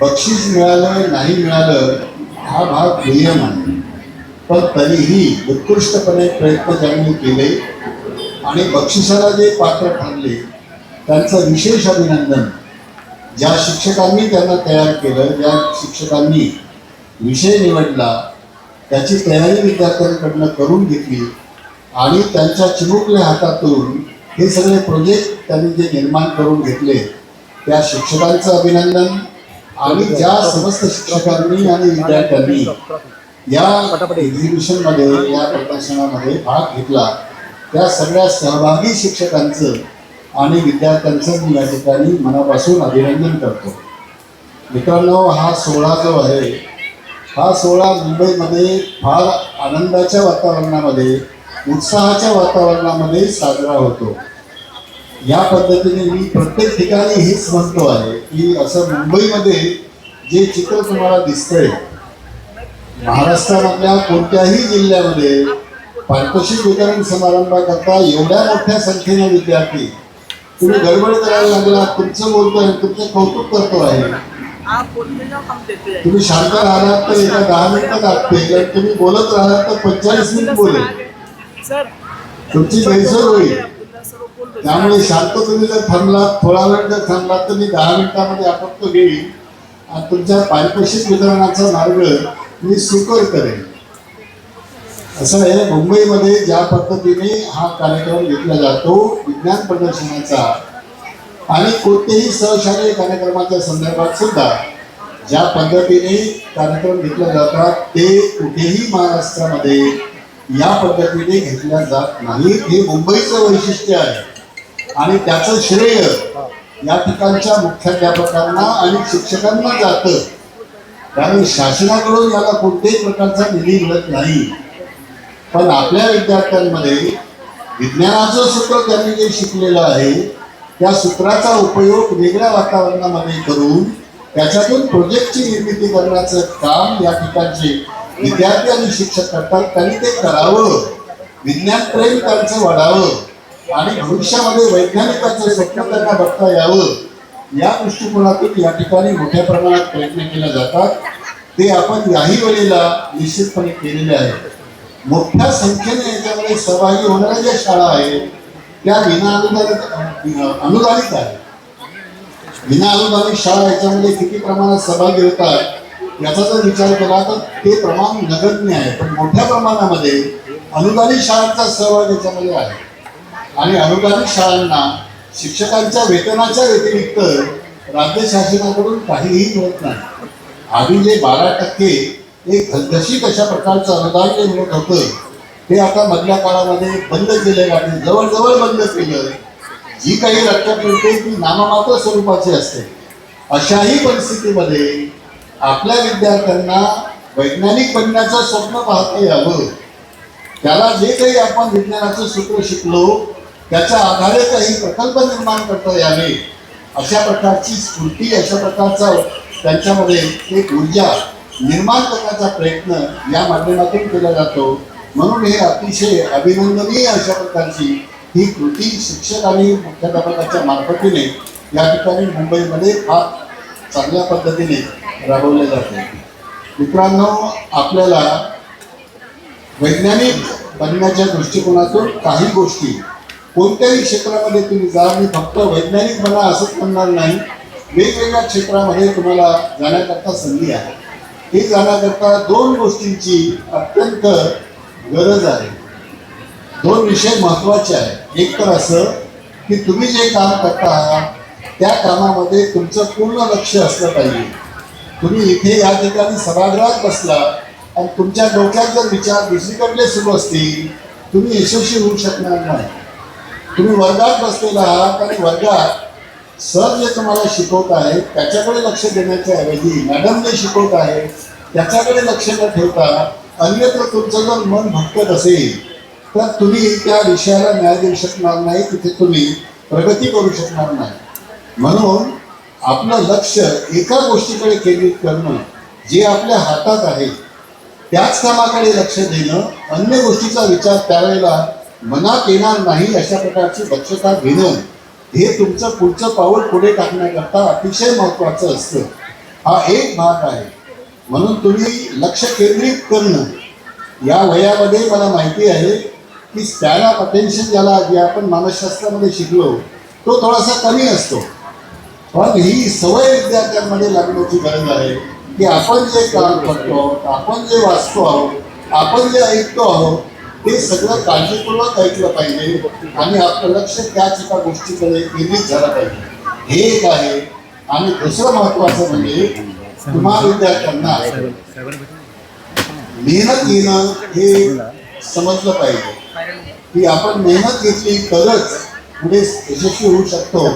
बक्षीस मिळालं नाही मिळालं हा भाग दुय्यम आहे, पण तरीही उत्कृष्टपणे प्रयत्न ज्यांनी केले आणि बक्षिसाला जे पात्र ठरले त्यांचं विशेष अभिनंदन. ज्या शिक्षकांनी त्यांना तयार केलं, ज्या शिक्षकांनी विषय निवडला त्याची तयारी विद्यार्थ्यांकडनं करून घेतली आणि त्यांच्या चिमुकल्या हातातून हे सगळे प्रोजेक्ट त्यांनी जे निर्माण करून घेतले त्या शिक्षकांचं अभिनंदन. आणि ज्या समस्त शिक्षकांनी आणि विद्यार्थ्यांनी या एक्झिबिशनमध्ये या प्रदर्शनामध्ये भाग घेतला त्या सगळ्या सहभागी शिक्षकांचं आणि विद्यार्थ्यांचं मी या ठिकाणी मनापासून अभिनंदन करतो. मित्रांनो, हा सोहळा जो आहे हा सोहळा मुंबईमध्ये फार आनंदाच्या वातावरणामध्ये उत्साहाच्या वातावरणामध्ये साजरा होतो. या पद्धतीने मी प्रत्येक ठिकाणी हेच म्हणतो आहे की असं मुंबईमध्ये जे चित्र तुम्हाला दिसतंय महाराष्ट्रामधल्या कोणत्याही जिल्ह्यामध्ये पारितोषिक वितरण समारंभाकरता एवढ्या मोठ्या संख्येने विद्यार्थी तुम्ही गडबड करायला लागला, तुमचं बोलतोय, तुमचं कौतुक करतो आहे. तुम्ही शांत राहिलात तर एका 10 मिनिटात आटते, तुम्ही बोलत राहिलात तर 45 मिनिट बोलेल, तुमची गैरसोय होईल. त्यामुळे शांत तुम्ही जर थांबलात, थोडा वेळ जर थांबलात तर मी 10 मिनिटामध्ये आटोपतो घेईन आणि तुमच्या पारितोषिक वितरणाचा मार्ग मी सुकर करेन. असं आहे मुंबईमध्ये ज्या पद्धतीने हा कार्यक्रम घेतला जातो विज्ञान प्रदर्शनाचा आणि कोणतेही सहशालेय कार्यक्रमाच्या संदर्भात सुद्धा ज्या पद्धतीने कार्यक्रम घेतले जातात ते कुठेही महाराष्ट्रामध्ये या पद्धतीने घेतल्या जात नाहीत. हे मुंबईचं वैशिष्ट्य आहे आणि त्याचं श्रेय या ठिकाणच्या मुख्याध्यापकांना आणि शिक्षकांना जातं. कारण शासनाकडून याला कोणत्याही प्रकारचा निधी मिळत नाही. पण आपल्या विद्यार्थ्यांमध्ये विज्ञानाचं सूत्र त्यांनी जे शिकलेलं आहे त्या सूत्राचा उपयोग वेगळ्या वातावरणामध्ये करून त्याच्यातून प्रोजेक्टची निर्मिती करण्याचं काम या ठिकाणचे विद्यार्थी आणि शिक्षक करतात. त्यांनी ते करावं, विज्ञान प्रेम त्यांचं वाढावं आणि भविष्यामध्ये वैज्ञानिकाचं स्वप्न त्यांना बघता यावं या दृष्टिकोनातून या ठिकाणी मोठ्या प्रमाणात प्रयत्न केले जातात. ते आपण याही वेळेला निश्चितपणे केलेले आहे. मोठ्या संख्येने याच्यामध्ये सहभागी होणाऱ्या ज्या शाळा आहेत त्या अनुदानित आहेत. विना अनुदानित शाळा याच्यामध्ये किती प्रमाणात सहभागी होतात याचा जर विचार केला तर ते प्रमाण नगण्य आहे. पण मोठ्या प्रमाणामध्ये अनुदानित शाळांचा सहभाग याच्यामध्ये आहे आणि अनुदानित शाळांना शिक्षकांच्या वेतनाच्या व्यतिरिक्त राज्य शासनाकडून काहीही मिळत नाही. आधी जे 12% एक घसघशीत अशा प्रकारचं अनुदान जे मिळत होतं ते आता मधल्या काळामध्ये बंद केलेलं आहे, जवळजवळ बंद केलं. जी काही रक्कम मिळते ती नाममात्र स्वरूपाची असते. अशाही परिस्थितीमध्ये आपल्या विद्यार्थ्यांना वैज्ञानिक बनण्याचं स्वप्न पाहता यावं, त्याला जे काही आपण विज्ञानाचं सूत्र शिकलो त्याच्या आधारे काही प्रकल्प निर्माण करता यावे अशा प्रकारची स्फूर्ती, अशा प्रकारचा त्यांच्यामध्ये एक ऊर्जा निर्माण करण्याचा प्रयत्न या माध्यमातून केला जातो. म्हणून हे अतिशय अभिनंदनीय अशा प्रकारची ही कृती शिक्षक आणि मुख्याध्यापकाच्या मार्फतीने या ठिकाणी मुंबईमध्ये फार चांगल्या पद्धतीने राबवले जाते. मित्रांनो, आपल्याला वैज्ञानिक बनण्याच्या दृष्टिकोनातून काही गोष्टी कोणत्याही क्षेत्रामध्ये तुम्ही जा, मी फक्त वैज्ञानिक बना असंच म्हणणार नाही. वेगवेगळ्या क्षेत्रामध्ये तुम्हाला जाण्याकरता संधी आहे. हे जाण्याकरता 2 गोष्टींची अत्यंत गरज आहे. 2 विषय महत्त्वाचे आहेत. एक तर असं की तुम्ही जे काम करता आहात त्या कामामध्ये तुमचं पूर्ण लक्ष असलं पाहिजे. तुम्ही इथे या ठिकाणी सभागृहात बसला आणि तुमच्या डोक्यात जर विचार दुसरीकडले सुरू असतील तुम्ही यशस्वी होऊ शकणार नाही. तुम्ही वर्गात बसलेला आहात आणि वर्गात सर जे तुम्हाला शिकवत आहेत त्याच्याकडे लक्ष देण्याच्या ऐवजी मॅडम जे शिकवत आहेत त्याच्याकडे लक्ष न ठेवता अन्यत्र तुमचं जर मन भटकत असेल तर तुम्ही त्या विषयाला न्याय देऊ शकणार नाही, तिथे तुम्ही प्रगती करू शकणार नाही. म्हणून आपलं लक्ष एका गोष्टीकडे केंद्रित करणं, जे आपल्या हातात आहे त्याच कामाकडे लक्ष देणं, अन्य गोष्टीचा विचार त्यावेळेला मनात येणार नाही अशा प्रकारची दक्षता घेणं, हे तुमचं पुढचं पाऊल पुढे टाकण्याकरता अतिशय महत्त्वाचं असतं. हा एक भाग आहे. म्हणून तुम्ही लक्ष केंद्रित करणं या वयामध्ये मला माहिती आहे की स्पॅन ऑफ अटेन्शन ज्याला जे आपण मानसशास्त्रामध्ये शिकलो तो थोडासा कमी असतो. पण ही सवय विद्यार्थ्यांमध्ये लागण्याची गरज आहे की आपण जे काम करतो, आपण जे वाचतो आहोत आपण जे ऐकतो आहोत ते सगळं काळजीपूर्वक ऐकलं पाहिजे आणि आपलं लक्ष त्याच एका गोष्टीकडे केंद्रित झालं पाहिजे. हे एक आहे. आणि दुसरं महत्वाचं म्हणजे तुम्हा विद्यार्थ्यांना मेहनत घेणं हे समजलं पाहिजे की आपण मेहनत घेतली तरच पुढे यशस्वी होऊ शकतो.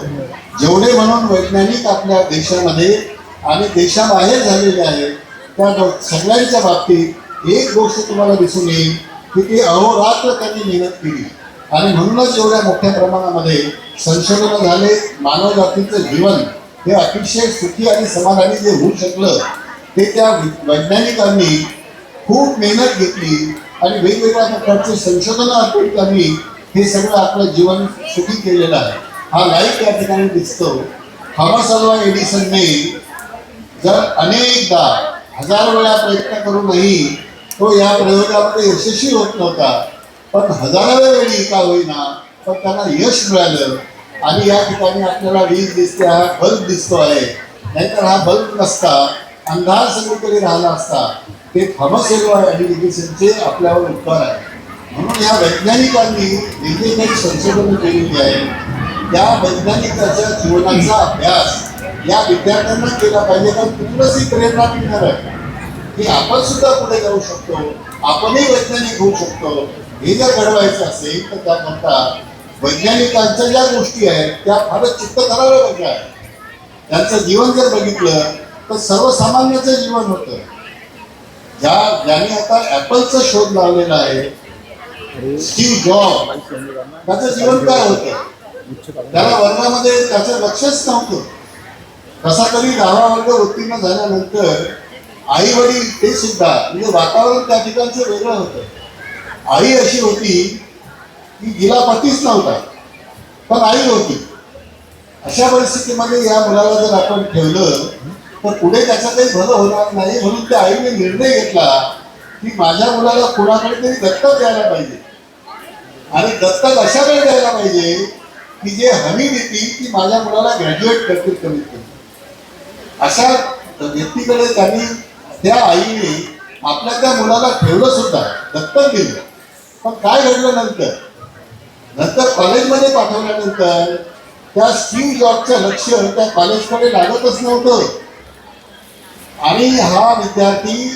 जेवढे म्हणून वैज्ञानिक आपल्या देशामध्ये आणि देशाबाहेर झालेले आहेत त्या सगळ्यांच्या बाबतीत एक गोष्ट तुम्हाला दिसून येईल की ते अहोरात्र त्यांनी मेहनत केली आणि म्हणूनच एवढ्या मोठ्या प्रमाणामध्ये संशोधन झाले. मानव जातीचं जीवन हे अतिशय सुखी आणि समाधानी जे होऊ शकलं ते त्या वैज्ञानिकांनी खूप मेहनत घेतली आणि वेगवेगळ्या प्रकारचे संशोधन त्यांनी हे सगळं आपलं जीवन सुखी केलेलं आहे. हा लाईट या ठिकाणी दिसतो. थॉमस अल्वा एडिसनने जर अनेकदा हजार वेळा प्रयत्न करूनही तो या प्रयोगामध्ये यशस्वी होत नव्हता, पण हजाराव्या वेळी का होईना पण त्यांना यश मिळालं. आणि या ठिकाणी आपल्याला वीज दिसते, हा बल्ब दिसतो आहे. नाहीतर हा बल्ब नसता, अंधार सगळीकडे राहिला असता. ते थॉमस अल्वा एडिसनचे आपल्यावर उपकार आहे. म्हणून या वैज्ञानिकांनी जे काही संशोधन केलेली आहे त्या वैज्ञानिकाच्या जीवनाचा अभ्यास या विद्यार्थ्यांना केला पाहिजे. कारण तिथूनच ही प्रेरणा मिळणार आहे की आपण सुद्धा पुढे जाऊ शकतो, आपणही वैज्ञानिक होऊ शकतो. हे जर घडवायचं असेल तर त्याकरता वैज्ञानिकांच्या ज्या गोष्टी आहेत त्या फारच चित्तधराव्या आहे. त्यांचं जीवन जर बघितलं तर सर्वसामान्याचं जीवन होतं. ज्याने आता ॲपलचा शोध लावलेला आहे स्टीव्ह जॉब, त्याचं जीवन काय होतं? त्याला वर्गामध्ये त्याचं लक्षच नव्हतं. कसा तरी 10वा वर्ग उत्तीर्ण झाल्यानंतर आई वडील ते सुद्धा म्हणजे वातावरण त्या ठिकाणचं वेगळं होतं. आई अशी होती की जिला पतीच नव्हता पण आई होती. अशा परिस्थितीमध्ये या मुलाला जर आपण ठेवलं तर पुढे त्याचं काही भलं होणार नाही. म्हणून त्या आईने निर्णय घेतला की माझ्या मुलाला कुणाकडे तरी दत्तक द्यायला पाहिजे आणि दत्तक अशा वेळी द्यायला पाहिजे की जे हमी देतील की माझ्या मुलाला ग्रॅज्युएट करतील कमीत कमी. अशा व्यक्तीकडे त्यांनी त्या आईने आपल्या त्या मुलाला ठेवलं सुद्धा, दत्तक दिलं. पण काय घडलं नंतर कॉलेजमध्ये पाठवल्यानंतर त्या स्टीव्ह जॉबचं लक्ष त्या कॉलेजकडे लागतच नव्हतं आणि हा विद्यार्थी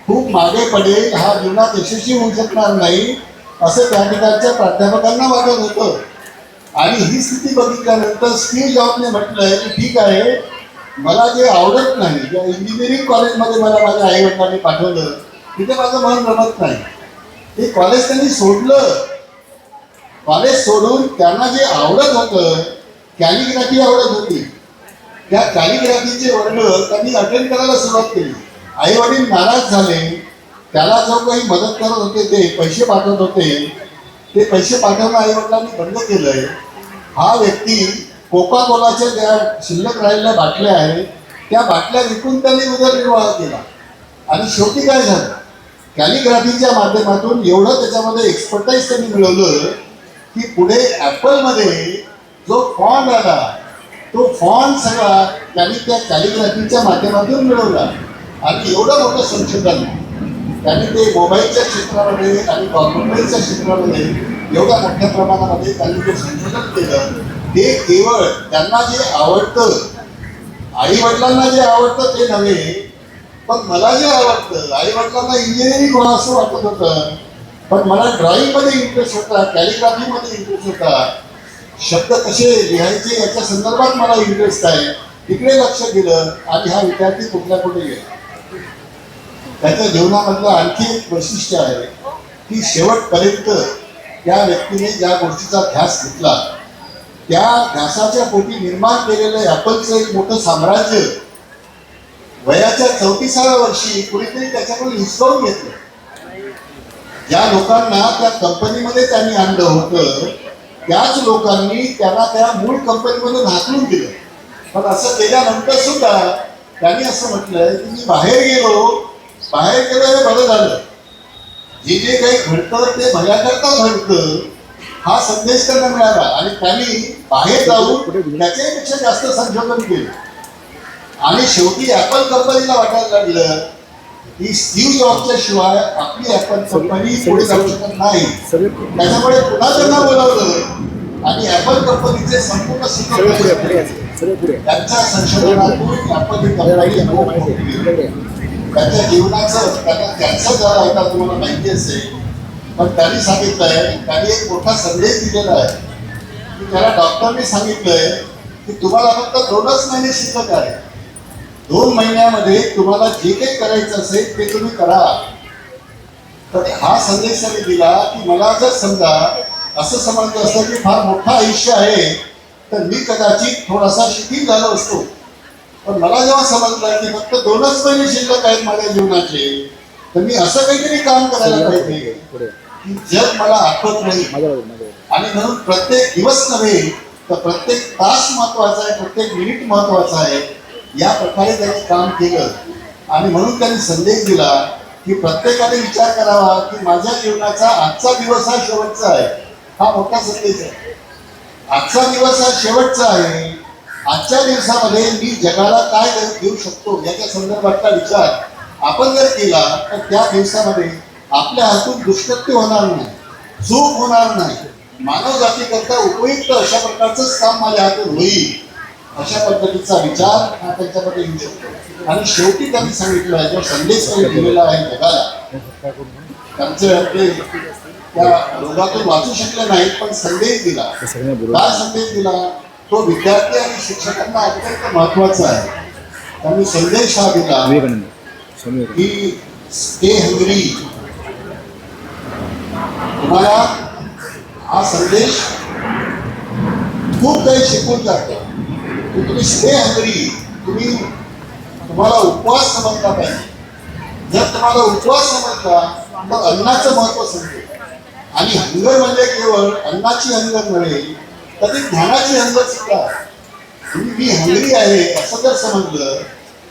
खूप मागे पडेल, हा जीवनात यशस्वी होऊ शकणार नाही असं त्या ठिकाणच्या प्राध्यापकांना वाटत होतं. आणि ही स्थिती बघितल्यानंतर स्टीव्ह जॉबने म्हटलंय की ठीक आहे, मला जे आवडत नाही, ज्या इंजिनिअरिंग कॉलेजमध्ये मला माझ्या आई वडिलांनी पाठवलं तिथे माझं मन रमत नाही. ते कॉलेज त्यांनी सोडलं. कॉलेज सोडून त्यांना जे आवडत होतं, कॅलिग्राफी आवडत होती, त्या कॅलिग्राफीचे वर्ग त्यांनी अटेंड करायला सुरुवात केली. आई वडील नाराज झाले. त्याला जो काही मदत करत होते ते पैसे पाठवत होते, ते पैसे पाठवणं आई वडिलांनी बंद केलंय. हा व्यक्ती कोका कोलाच्या ज्या शिल्लक राहिलेल्या बाटल्या आहेत त्या बाटल्या विकून त्यांनी उदरनिर्वाह केला. आणि शेवटी काय झालं, कॅलिग्राफीच्या माध्यमातून एवढं त्याच्यामध्ये एक्सपर्टाईज त्यांनी मिळवलं की पुढे ॲपलमध्ये जो फॉन्ट आला तो फॉन्ट सगळा त्यांनी त्या कॅलिग्राफीच्या माध्यमातून मिळवला. आणि एवढं मोठं संशोधन त्यांनी ते मोबाईलच्या क्षेत्रामध्ये आणि कॉम्प्युटरच्या क्षेत्रामध्ये एवढ्या मोठ्या प्रमाणामध्ये त्यांनी जे संशोधन केलं ते केवळ त्यांना जे आवडतं, आई वडिलांना जे आवडतं ते नव्हे, पण मला जे आवडतं, आई वडिलांना इंजिनिअरिंग व्हावं असं वाटत होतं पण मला ड्रॉइंगमध्ये इंटरेस्ट होता, कॅलिग्राफीमध्ये इंटरेस्ट होता, शब्द कसे लिहायचे याच्या संदर्भात मला इंटरेस्ट आहे, तिकडे लक्ष दिलं आणि हा विद्यार्थी कुठल्या कुठे गेला. त्याच्या जीवनामधलं आणखी एक वैशिष्ट्य आहे की शेवटपर्यंत त्या व्यक्तीने ज्या गोष्टीचा ध्यास घेतला त्या ध्यासाच्या पोटी निर्माण केलेलं ॲपलचं एक मोठं साम्राज्य वयाच्या 34व्या वर्षी कुणीतरी त्याच्याकडून हिसकावून घेतलं. ज्या लोकांना त्या कंपनीमध्ये त्यांनी आणलं होतं त्याच लोकांनी त्यांना त्या मूळ कंपनीमध्ये हाकलून दिलं. पण असं केल्यानंतर सुद्धा त्यांनी असं म्हटलंय की मी बाहेर गेलो हे बरं झालं. जे जे काही घडतं ते भल्याकरता घडतं हा संदेश त्यांना मिळाला आणि त्यांनी बाहेर जाऊन त्याच्यापेक्षा जास्त संशोधन केलं. आणि शेवटी ॲपल कंपनीला वाटायला लागलं की स्टीव जॉबच्या शिवाय आपली ऍपल कंपनी पुढे जाऊ शकत नाही. त्याच्यामुळे पुन्हा त्यांना बोलावलं आणि ऍपल कंपनीचे संपूर्ण त्यांच्या संशोधनातून ऍपल ही कंपनी त्यांच्या जीवनाचं त्यांना कॅन्सर झाला होता तुम्हाला माहिती असेल. पण त्यांनी सांगितलंय, त्यांनी एक मोठा संदेश दिलेला आहे की त्याला डॉक्टरने सांगितलंय की तुम्हाला फक्त 2च महिने शिल्लक आहे. 2 महिन्यामध्ये तुम्हाला जे काही करायचं असेल ते तुम्ही करा. तर हा संदेश त्यांनी दिला की मला जर समजा असं समजलं असतं की फार मोठं आयुष्य आहे तर मी कदाचित थोडासा शिथिल झालो असतो. पण मला जेव्हा समजलं की फक्त 2च महिने शिल्लक आहेत माझ्या जीवनाचे, तर मी असं काहीतरी काम करायला पाहिजे की जग मला आठवत नाही. आणि म्हणून प्रत्येक दिवस नव्हे तर प्रत्येक तास महत्वाचा आहे, प्रत्येक मिनिट महत्वाचा आहे. या प्रकारे त्यांनी काम केलं आणि म्हणून त्यांनी संदेश दिला की प्रत्येकाने विचार करावा की माझ्या जीवनाचा आजचा दिवस हा शेवटचा आहे. हा मोठा संदेश आहे. आजचा दिवस हा शेवटचा आहे. आजच्या दिवसामध्ये मी जगाला काय देऊ शकतो याच्या संदर्भातला विचार आपण जर केला तर त्या दिवसामध्ये आपल्या हातून दुष्कृत्य होणार नाही, चूक होणार नाही, मानव जातीकरता उपयुक्त अशा प्रकारचंच काम माझ्या हातून होईल. अशा पद्धतीचा विचार हा त्यांच्यामध्ये येऊ शकतो. आणि शेवटी त्यांनी सांगितलं आहे, जो संदेश त्यांनी दिलेला आहे जगाला, त्यांचे त्या रोगातून वाचू शकले नाहीत पण संदेश दिला. काय संदेश दिला? तो विद्यार्थी आणि शिक्षकांना अत्यंत महत्वाचा आहे. त्यांनी संदेश हा दिला की स्टे हंग्री. तुम्हाला हा संदेश खूप काही शिकवून जातो की तुम्ही स्टे हंग्री. तुम्हाला उपवास समजला पाहिजे. जर तुम्हाला उपवास समजला तर अन्नाचं महत्व समजेल. आणि हंगर म्हणजे केवळ अन्नाची हंगर नव्हे तर ती ज्ञानाची हंगर सुद्धा. तुम्ही मी हंगरी आहे असं जर समजलं,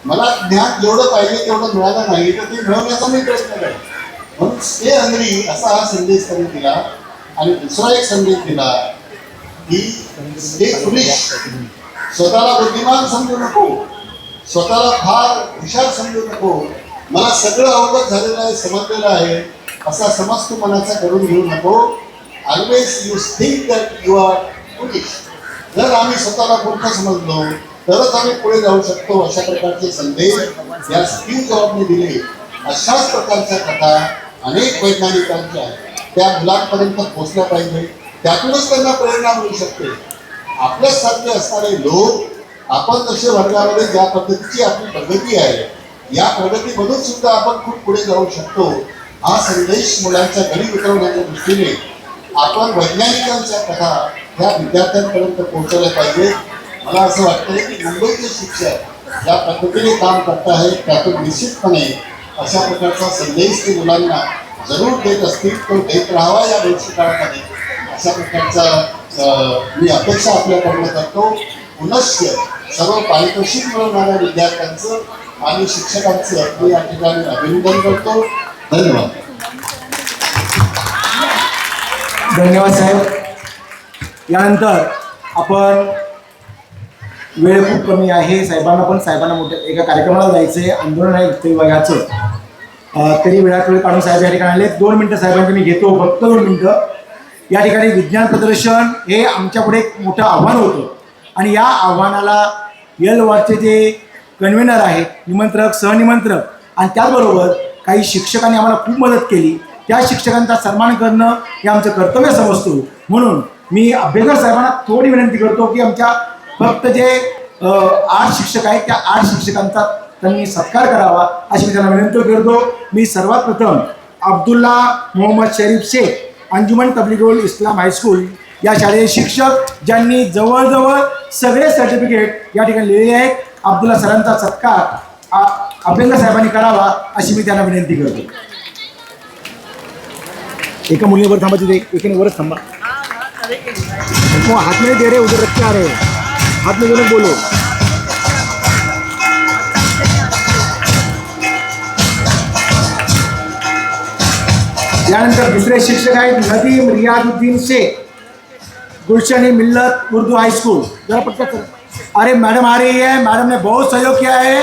मला ज्ञान जेवढं पाहिजे तेवढं मिळालं नाही तर ते मिळवण्याचा मी प्रयत्न करेन. म्हणून स्टे हंगरी असा हा संदेश त्यांनी दिला. आणि दुसरा एक संदेश दिला की स्टे फुलिश. स्वतःला बुद्धिमान समजू नको, स्वतःला फार हुशार समजू नको. मला सगळं अवगत झालेलं आहे, समजलेलं आहे असा समज तू मनाचा करून घेऊ नको. Always you think that you are foolish. जर आम्ही स्वतःला मूर्ख समजलो तरच आम्ही पुढे जाऊ शकतो. अशा प्रकारचे संदेश या स्टीव जॉबने दिले. अशाच प्रकारच्या कथा अनेक वैज्ञानिकांच्या त्या मुलांपर्यंत पोहोचल्या पाहिजे. त्यातूनच त्यांना प्रेरणा मिळू शकते. आपल्यासारखे असणारे लोक आपण तसे वर्गामध्ये ज्या पद्धतीची आपली प्रगती आहे या प्रगतीमधून सुद्धा आपण खूप पुढे जाऊ शकतो. हा संदेश मुलांच्या घरी उतरवण्याच्या दृष्टीने आपण वैज्ञानिकांच्या कथा ह्या विद्यार्थ्यांपर्यंत पोहोचवल्या पाहिजे. मला असं वाटतं की मुंबईचे शिक्षक ज्या पद्धतीने काम करत आहेत त्यातून निश्चितपणे अशा प्रकारचा संदेश ते मुलांना जरूर देत असतील, तो देत राहावा या भविष्य काळामध्ये. अशा प्रकारचा मी अपेक्षा आपल्याकडनं करतो. पुनश्च सर्व पारितोषिक मिळवणाऱ्या विद्यार्थ्यांचं आणि शिक्षकांचं मी या ठिकाणी अभिनंदन करतो. धन्यवाद. धन्यवाद साहेब. यानंतर आपण वेळ खूप कमी आहे, साहेबांना मोठ्या एका कार्यक्रमाला जायचं आहे, आंदोलन आहे वृत्त विभागाचं. तरी वेळात वेळ काढून साहेब या ठिकाणी आले. 2 मिनटं साहेबांचे मी घेतो, फक्त 2 मिनटं. या ठिकाणी विज्ञान प्रदर्शन हे आमच्यापुढे एक मोठं आव्हान होतं आणि या आव्हानाला यल वॉर्डचे जे कन्व्हेनर आहेत, निमंत्रक, सहनिमंत्रक आणि त्याचबरोबर काही शिक्षकांनी आम्हाला खूप मदत केली. त्या शिक्षकांचा सन्मान करणं हे आमचं कर्तव्य समजतो. म्हणून मी अभ्यंकर साहेबांना थोडी विनंती करतो की आमच्या फक्त जे 8 शिक्षक आहेत त्या 8 शिक्षकांचा त्यांनी सत्कार करावा अशी मी त्यांना विनंती करतो. मी सर्वात प्रथम अब्दुल्ला मोहम्मद शरीफ शेख, अंजुमन तबलीगुल इस्लाम हायस्कूल या शाळेचे शिक्षक ज्यांनी जवळजवळ सगळे सर्टिफिकेट या ठिकाणी लिहिलेले आहेत, अब्दुल्ला सरांचा सत्कार अभ्यंकर साहेबांनी करावा अशी मी त्यांना विनंती करतो. एका मुलीवर थांबा, तिथे एकाने वरच थांबा. हाथ में दे रहे उधर रख के आ रहे हैं, हाथ में दोनों बोलो. यानंतर दुसरे शिक्षक आहेत नदीम रियाजुद्दीन शेख, गुलशन मिल्लत उर्दू हाई स्कूल. जरा पटकन. अरे मैडम आ रही है, मैडम ने बहुत सहयोग किया है.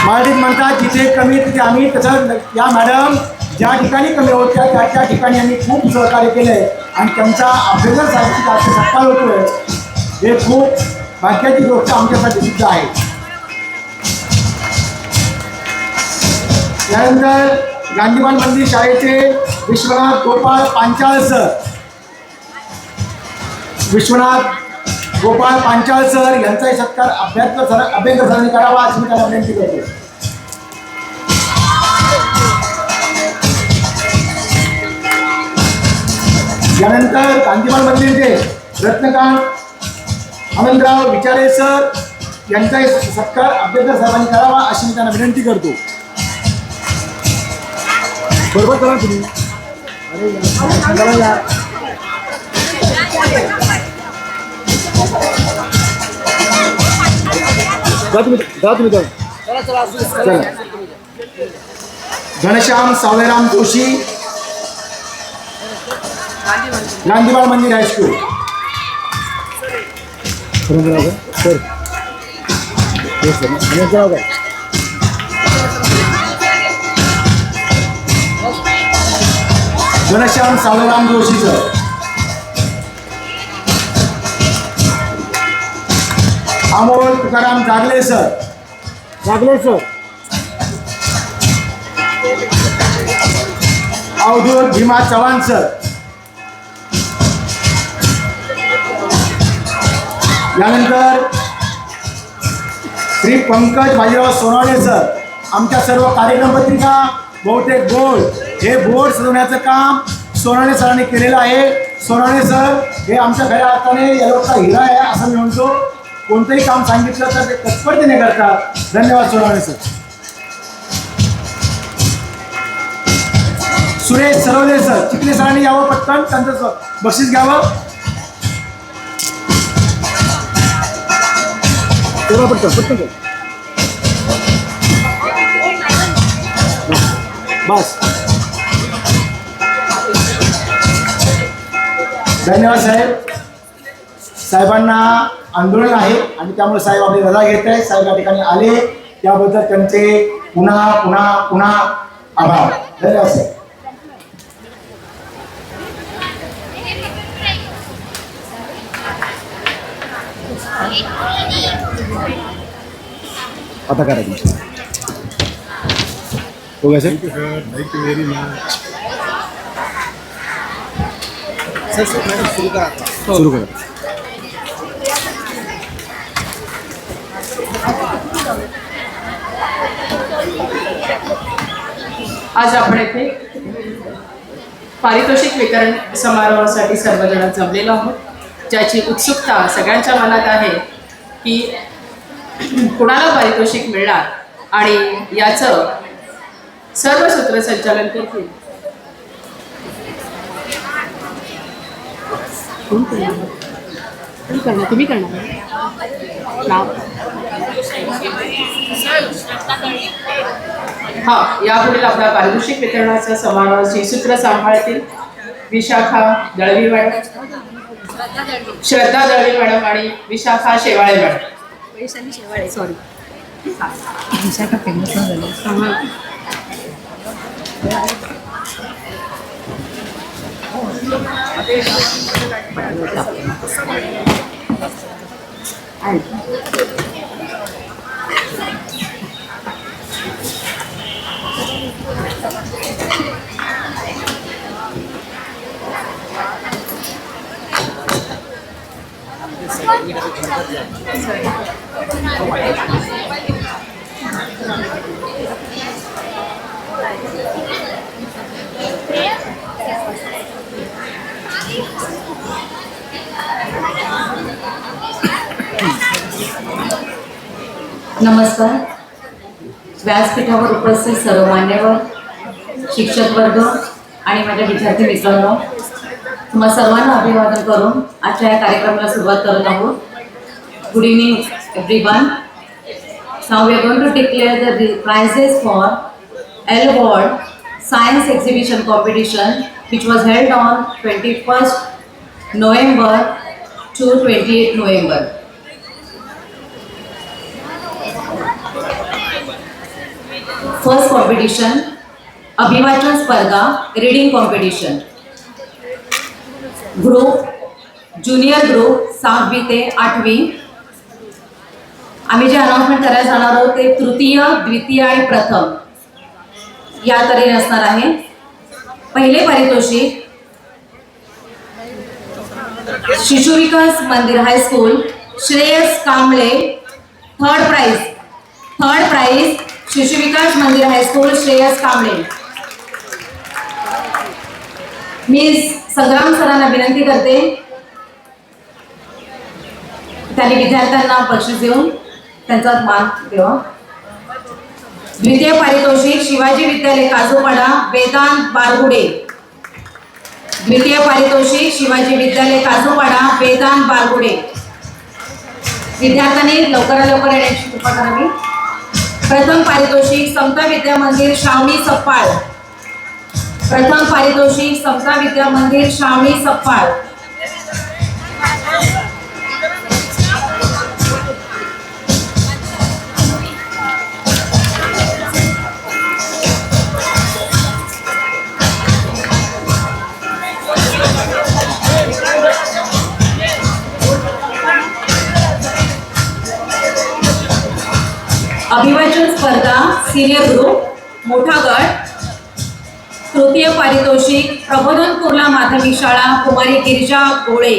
मराठीत म्हणतात जिथे कमी तिथे आम्ही. तसं या मॅडम ज्या ठिकाणी कमी होत्या त्या ठिकाणी आम्ही खूप सहकार्य केलं आहे आणि त्यांचा अभ्यासासाठी जास्त सत्कार होतोय हे खूप भाग्याची गोष्ट आमच्यासाठी सुद्धा आहे. त्यानंतर गांधीबान मंदिर शाळेचे विश्वनाथ गोपाळ पांचाळ सर, विश्वनाथ गोपाळ पांचाळ सर यांचाही सत्कार अभ्यंकर सरांनी करावा अशी मी त्याला विनंती करतो. यानंतर गांधीबान मंदिरचे रत्नकांत आनंदराव विचारे सर यांचाही सत्कार अभ्यंकर साहेबांनी करावा अशी मी त्यांना विनंती करतो. बरोबर करा तुम्ही. अरे या घनश्याम सावळेराम जोशी, गांधीबान Mandir high school. Ghanshyam Savleram Joshi sir. Amol Tukaram Jagle sir, Avdhoot Bhima Chavan sir. यानंतर श्री पंकज बाजीराव सोनवणे सर. आमच्या सर्व कार्यक्रम पत्रिका बहुतेक बोर्ड हे बोर्ड सजवण्याचं काम सोनवणे सरांनी केलेलं आहे. सोनवणे सर हे आमच्या खऱ्या अर्थाने याचा हिरा आहे असं मी म्हणतो. कोणतंही काम सांगितलं तर ते तत्परतेने करतात. धन्यवाद सोनवणे सर. सुरेश सरवले सर, चिखले सरांनी यावं पटकन, त्यांचं बक्षीस घ्यावं. पटकन बस. धन्यवाद साहेब. साहेबांना आंदोलन आहे आणि त्यामुळे साहेब आपली रजा घेत आहे. साहेब या ठिकाणी आले त्याबद्दल त्यांचे पुन्हा पुन्हा पुन्हा आभार. धन्यवाद साहेब. आता करा तुम्ही. हो गया sir. Thank you very much. Sir सुरू करा. आज आपण येथे पारितोषिक वितरण समारोहासाठी सर्वजण जमलेलो आहोत, ज्याची उत्सुकता सगळ्यांच्या मनात आहे की कुणाला पारितोषिक मिळणार आणि याचं सर्व सूत्रसंचालन करतील तुम्ही करणार हा. यापुढील आपला पारितोषिक वितरणाच्या समारोहाची सूत्र सांभाळतील विशाखा दळवी मॅडम, श्रद्धा दळवी मॅडम आणि Vishakha Shewale madam. Sorry Vishakha famous झाली. नमस्कार. व्यासपीठावर उपस्थित सर्व मान्यवर, शिक्षक वर्ग आणि माझ्या विद्यार्थी मित्रांनो, तुम्हा सर्वांना अभिवादन करून आजच्या या कार्यक्रमाला सुरुवात करत आहोत. Good evening everyone. Now we are going to declare the prizes for L Ward Science Exhibition Competition which was held on 21st November to 28th November. First competition, अभिवाचन स्पर्धा, reading competition. Group junior group 6वी ते 8वी. आम्ही जे announcement करायला जाणार आहोत ते तृतीय, द्वितीय आणि प्रथम या तऱ्हेने असणार आहे. पहिले पारितोषिक Shishu Vikas Mandir high school Shreyas Kamble. Third prize Shishu Vikas Mandir high school Shreyas Kamble. मी संग्राम सरांना विनंती करते त्यांनी विद्यार्थ्यांना बक्षीस देऊन त्यांचा मान द्यावा. द्वितीय पारितोषिक शिवाजी विद्यालय काजूपाडा वेदांत बारगुडे. द्वितीय पारितोषिक शिवाजी विद्यालय काजूपाडा वेदांत बारगुडे. विद्यार्थ्यांनी लवकरात लवकर येण्याची कृपा करावी. प्रथम पारितोषिक समता विद्या मंदिर श्रावणी सप्पाळ. प्रथम पारितोषिक समता विद्या मंदिर श्रावणी सप्पाळ. अभिवाचन स्पर्धा सिनियर ग्रुप मोठा गट. तृतीय पारितोषिक प्रबोधन कुर्ला माध्यमिक शाळा कुमारी गिरिजा गोळे.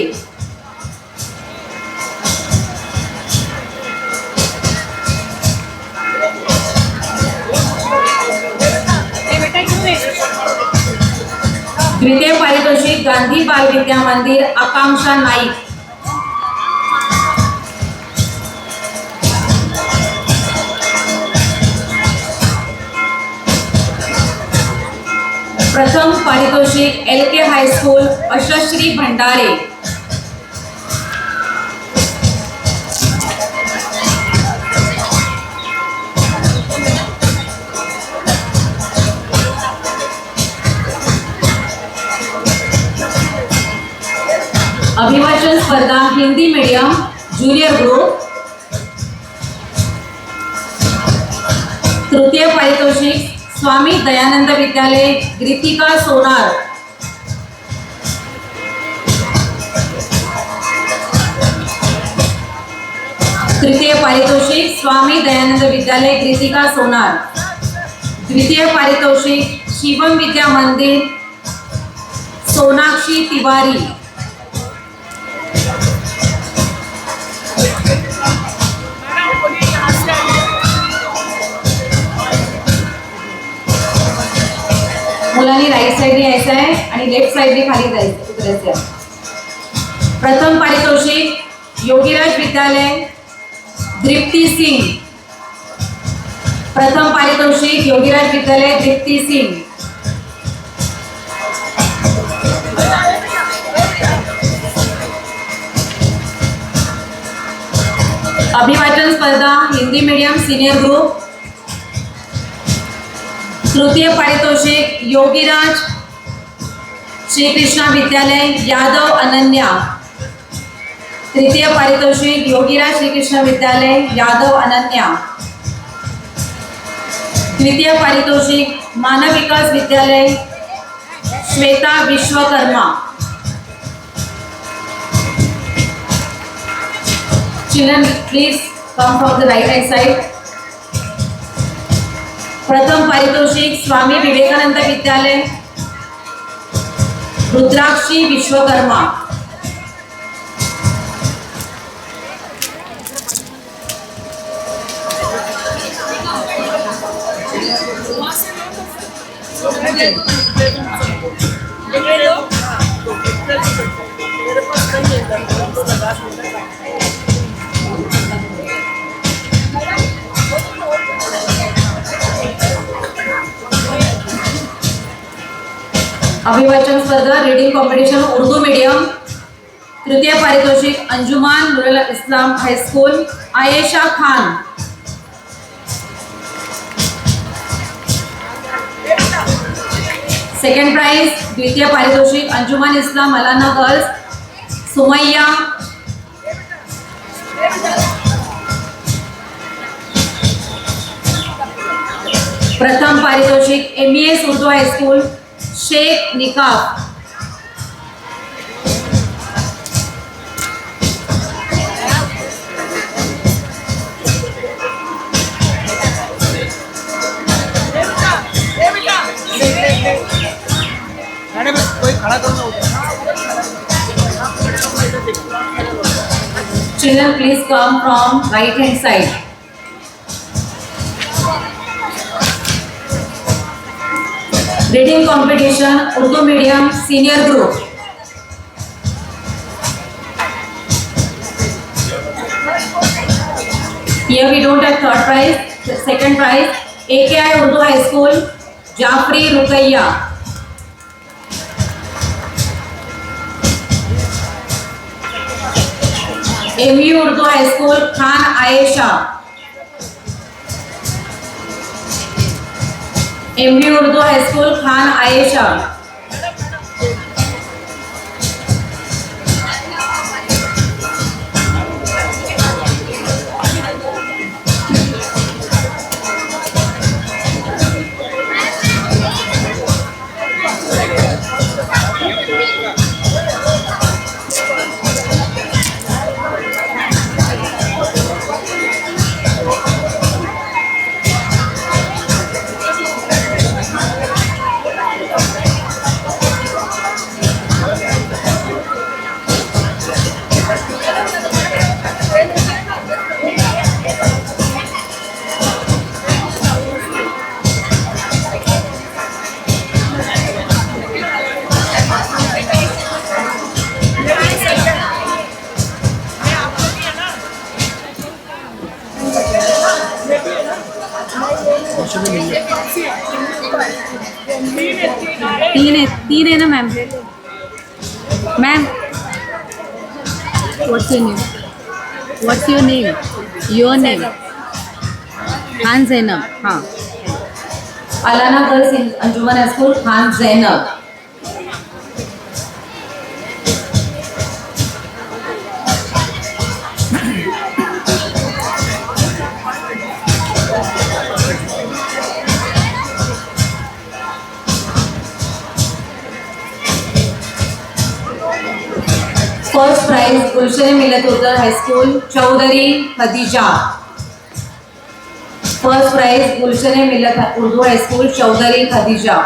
द्वितीय पारितोषिक गांधी बाल विद्या मंदिर आकांक्षा नाईक. प्रथम पारितोषिक LK हायस्कूल अशश्री भंडारे. अभिवाचन स्पर्धा हिंदी मीडियम ज्युनियर ग्रुप. तृतीय पारितोषिक स्वामी दयानंद विद्यालय ग्रितिका सोनार. तृतीय पारितोषिक स्वामी दयानंद विद्यालय ग्रितिका सोनार. द्वितीय पारितोषिक शिवम विद्या मंदिर सोनाक्षी तिवारी. मुलांनी राईट साईडने यायचं आहे आणि लेफ्ट साईडने खाली जायचं उतरायचं आहे. प्रथम पारितोषिक योगीराज विद्यालय दीप्ती सिंग. प्रथम पारितोषिक योगीराज विद्यालय दीप्ती सिंग. अभिवाचन स्पर्धा हिंदी मीडियम सीनियर ग्रुप. तृतीय पारितोषिक योगीराज श्रीकृष्णा विद्यालय यादव अनन्या. तृतीय पारितोषिक योगीराज श्रीकृष्ण विद्यालय यादव अनन्या. द्वितीय पारितोषिक मानव विकास विद्यालय Shweta Vishwakarma. Children, please come from the right hand side. प्रथम पारितोषिक स्वामी विवेकानंद विद्यालय रुद्राक्षी विश्वकर्मा. अभिवाचन स्पर्धा रीडिंग कॉम्पिटिशन उर्दू मीडियम. तृतीय पारितोषिक Anjuman Noorul Islam high school Ayesha Khan. Second prize द्वितीय पारितोषिक अंजुमान इस्लाम मलाना गर्ल्स सुमैया. प्रथम पारितोषिक MES Urdu high school Sheikh Nikab. Children, please come from right hand side. Reading competition, Urdu medium senior group. Here we don't have third prize, second prize. AKI Urdu High School, Jafri Ruqayya. MU Urdu High School, Khan Ayesha. MU Urdu High School, Khan Ayesha. तीन है ना ma'am. Ma'am, what's your name? What's your name? Your name? Khan Zainab. हाँ. Alana girls Anjuman school, Khan Zainab. First prize Gulshan Millat Urdu high school Chaudhary Khadija. First prize Gulshan Millat Urdu high school Chaudhary Khadija.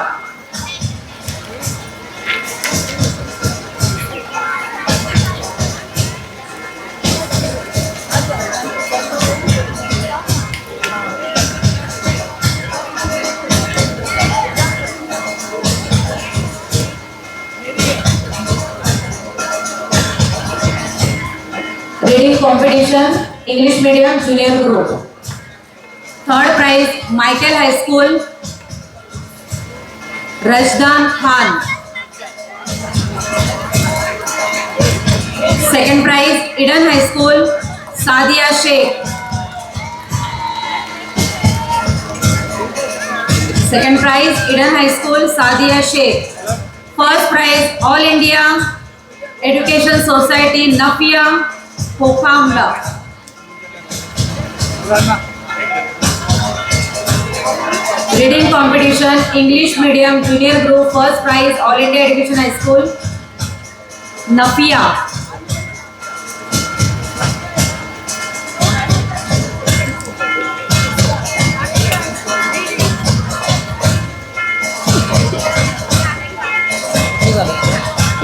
Reading competition, English medium junior group. Third prize, Michael High School, Rajdan Khan. Second prize, Eden High School, Sadia Sheikh. Second prize, Eden High School, Sadia Sheikh. First prize, All India Education Society, Nafia Pokamla. Reading competition, English medium junior group. First prize, All India Education High School, Nafia.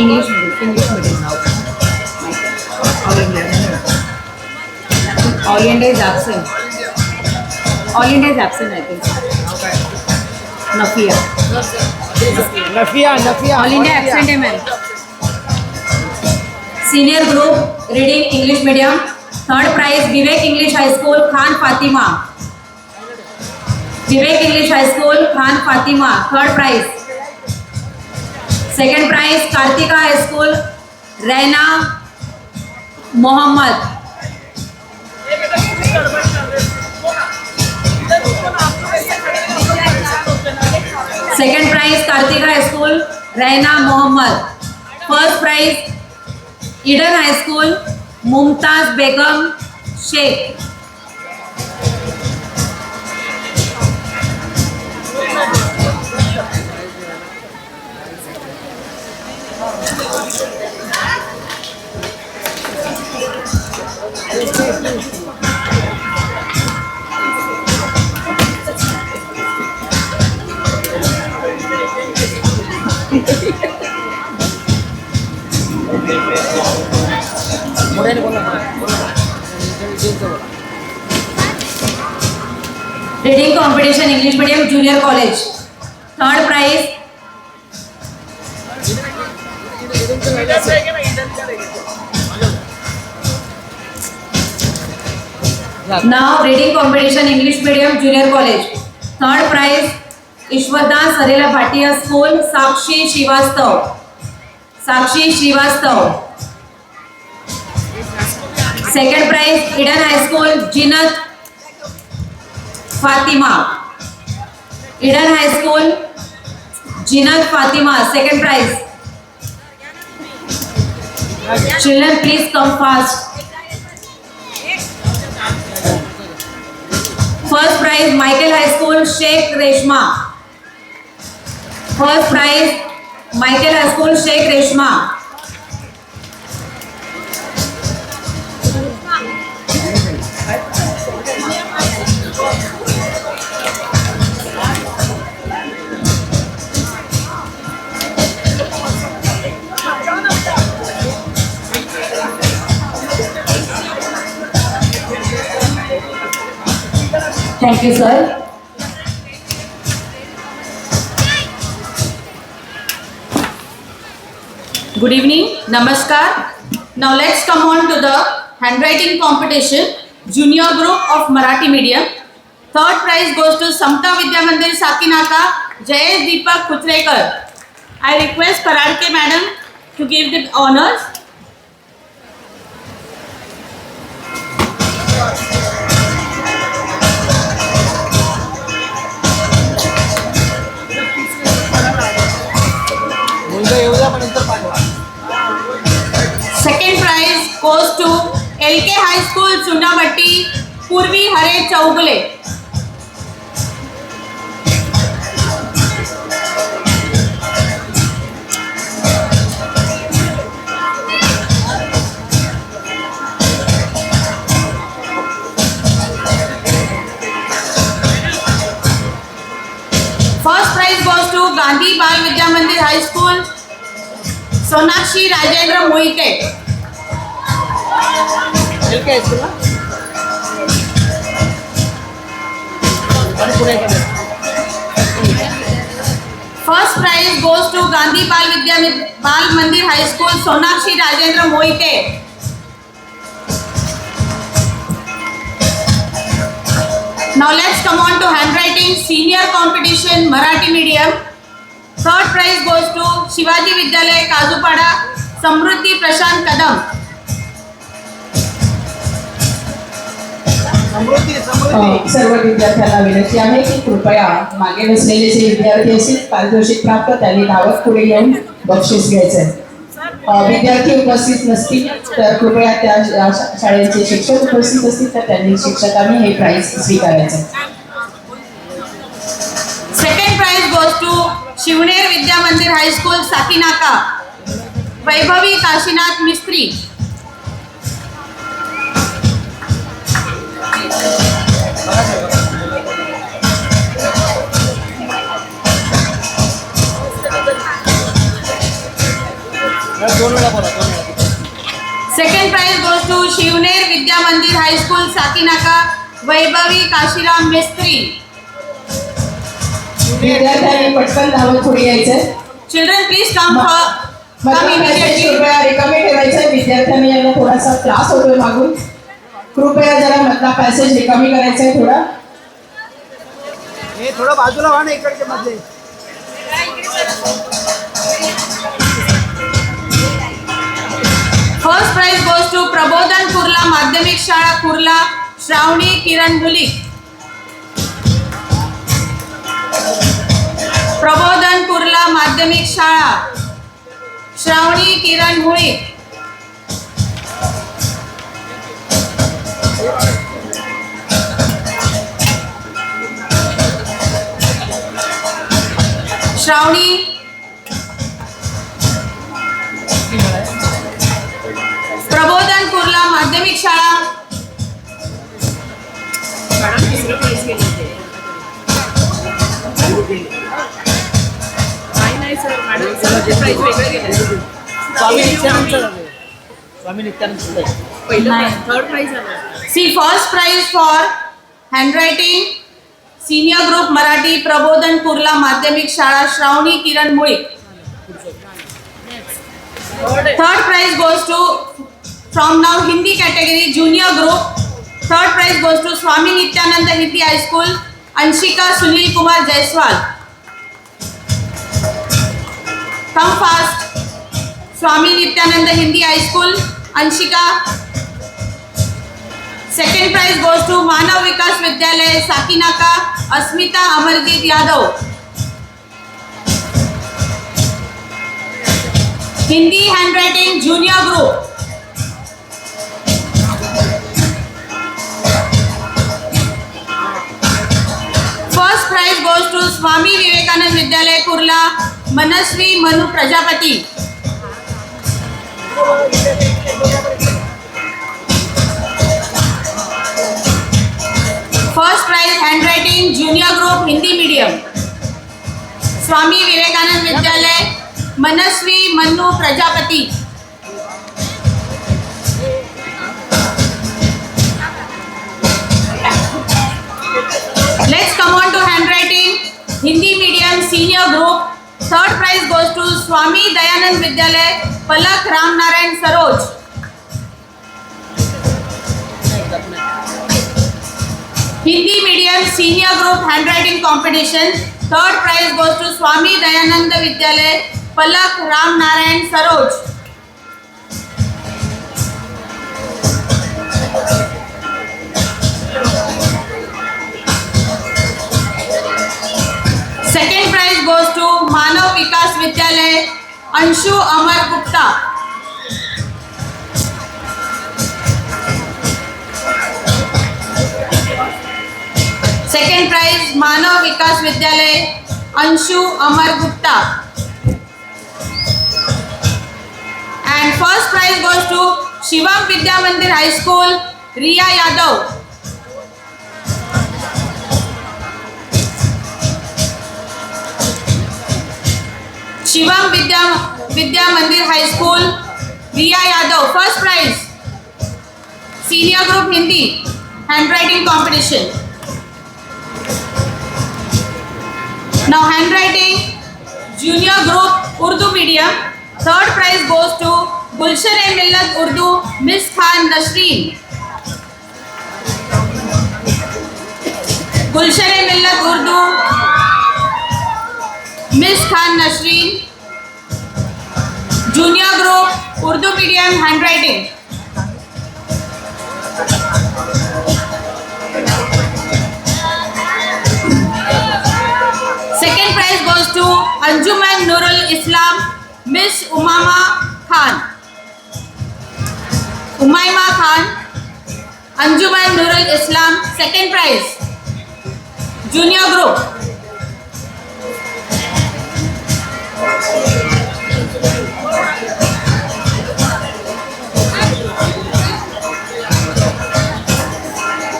English medium now. All India is absent. All India is absent, I think. Nafia. All India absent है ma'am. Senior group, reading English medium. Third prize, Vivek English High School, Khan Fatima. Vivek English High School, Khan Fatima. Third prize. Second prize, Kartika High School, Raina Mohammed. Second prize, Kartika High School, Raina Mohammed. First prize, Eden High School, Mumtaz Begum Sheikh. Reading competition English medium junior college, third prize now reading competition English medium junior college, third prize Ishwardas Sarela Bhatia school, Sakshi Srivastava, Sakshi Srivastava. Second prize Eden high school Zeenat Fatima, Eden high school Zeenat Fatima, second prize. Children please come fast. First prize Michael high school Sheikh Reshma, first prize Michael high school Sheikh Reshma. Thank you, sir. Good evening, Namaskar. Now let's come on to the handwriting competition, junior group of Marathi medium. Third prize goes to Samta Vidya Mandir Sakinaka, Jayesh Deepak Kuchrekar. I request Pararke madam to give the honors. Second prize goes to LK High School Chundabatti, Purvi Hare Chaugale. First prize goes to Gandhi Bal Vidya Mandir High School, Sonakshi Rajendra Moike. First prize goes to Gandhi Bal Mandir High School, Sonakshi Rajendra Moike. Now let's come on to handwriting senior competition Marathi medium. Third prize goes to Shivaji Vidyalaya Kazupada, Samruddhi Prashant Kadam. सर्व विद्यार्थ्यांना विनंती आहे की कृपया मागे बसलेले जे विद्यार्थी असतील पारितोषिक प्राप्त त्यांनी धावत पुढे येऊन बक्षीस घ्यायचंय. विद्यार्थी उपस्थित नसतील तर कृपया त्या शाळेचे शिक्षक उपस्थित असतील तर त्यांनी शिक्षकांनी हे प्राइज स्वीकारायचं. Second prize goes to Shivner Vidya Mandir high school Sakinaka, Vaibhavi Kashinath Mistry. Second prize goes to Shivner Vidya Mandir high school Sakinaka, Vaibhavi Kashiram Mistry. विद्यार्थ्यांनी पटकन धावत पुढे यायचंय. Children please come immediately. कृपया रिकामे ठेवायचंय. विद्यार्थ्यांनी यांना थोडासा त्रास होतोय मागून. कृपया जरा मधला पॅसेज रिकामी करायचा आहे थोडा. हे थोडं बाजूला व्हा ना इकडचे मधले. First prize goes to प्रबोधन कुर्ला माध्यमिक शाळा कुर्ला, श्रावणी किरण मुलिक. प्रबोधन कुर्ला माध्यमिक शाळा, श्रावणी किरण मुलिक. श्रावणी प्रबोधन Kurla Madhyamik Shala, C first prize for handwriting senior group Marathi Prabodhan Kurla Madhyamik Shala Shravani Kiran Mulik. Third prize goes to from now Hindi category junior group. Third prize goes to Swami Nityananda Hindi High School Anshika Sunil Kumar Jaiswal. Come fast. Swami Nityananda Hindi High School Anshika. Second prize goes to Manav Vikas Vidyalay Sakinaka Asmita Amarjit Yadav. Hindi handwriting junior group. First prize goes to Swami Vivekanand Vidyalay Kurla Manasvi Manu Prajapati. First prize handwriting junior group Hindi medium. Swami Vivekanand Vidyalay Manaswi Mannu Prajapati. Let's come on to handwriting Hindi medium senior group. Third prize goes to Swami Dayanand Vidyalay Palak Ram Narayan Saroj. Hindi medium senior group handwriting competition. Third prize goes to Swami Dayananda Vidyalay Palak Ram Narayan Saroj. Second prize goes to Manav Vikas Vidyalay Anshu Amar Gupta. Second prize Manav Vikas Vidyalay Anshu Amar Gupta. And first prize goes to Shivam Vidya Mandir High School, Riya Yadav. Shivam Vidya Mandir High School, Riya Yadav. First prize, senior group Hindi handwriting competition. Now handwriting junior group Urdu medium. Third prize goes to Gulshan-e-Millat Urdu Miss Khan Nasreen. Gulshan-e-Millat Urdu Miss Khan Nasreen. Junior group Urdu medium handwriting. Second prize goes to Anjuman Nurul Islam Miss Umaima Khan. Anjuman Nurul Islam. Second prize junior group.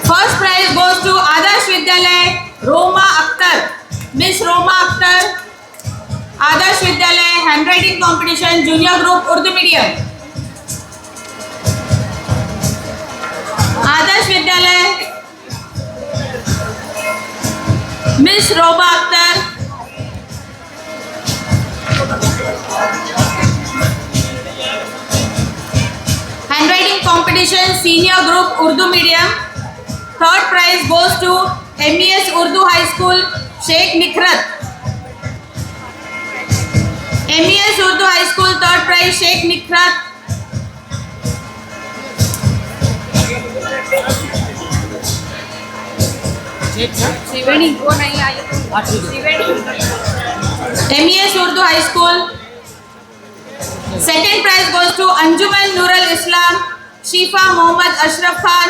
First prize goes to Adarsh Vidyalay Roma Akhtar. Miss Roma Akhtar, Adarsh Vidyalay handwriting competition junior group Urdu medium. Adarsh Vidyalay Miss Roma Akhtar. Handwriting competition senior group Urdu medium. Third prize goes to MES Urdu High School Sheikh Nikrat. MES Urdu High School third prize Sheikh Nikrat. MES Urdu High School. Second prize goes to Anjuman Nurul Islam Shifa Mohammad Ashraf Khan.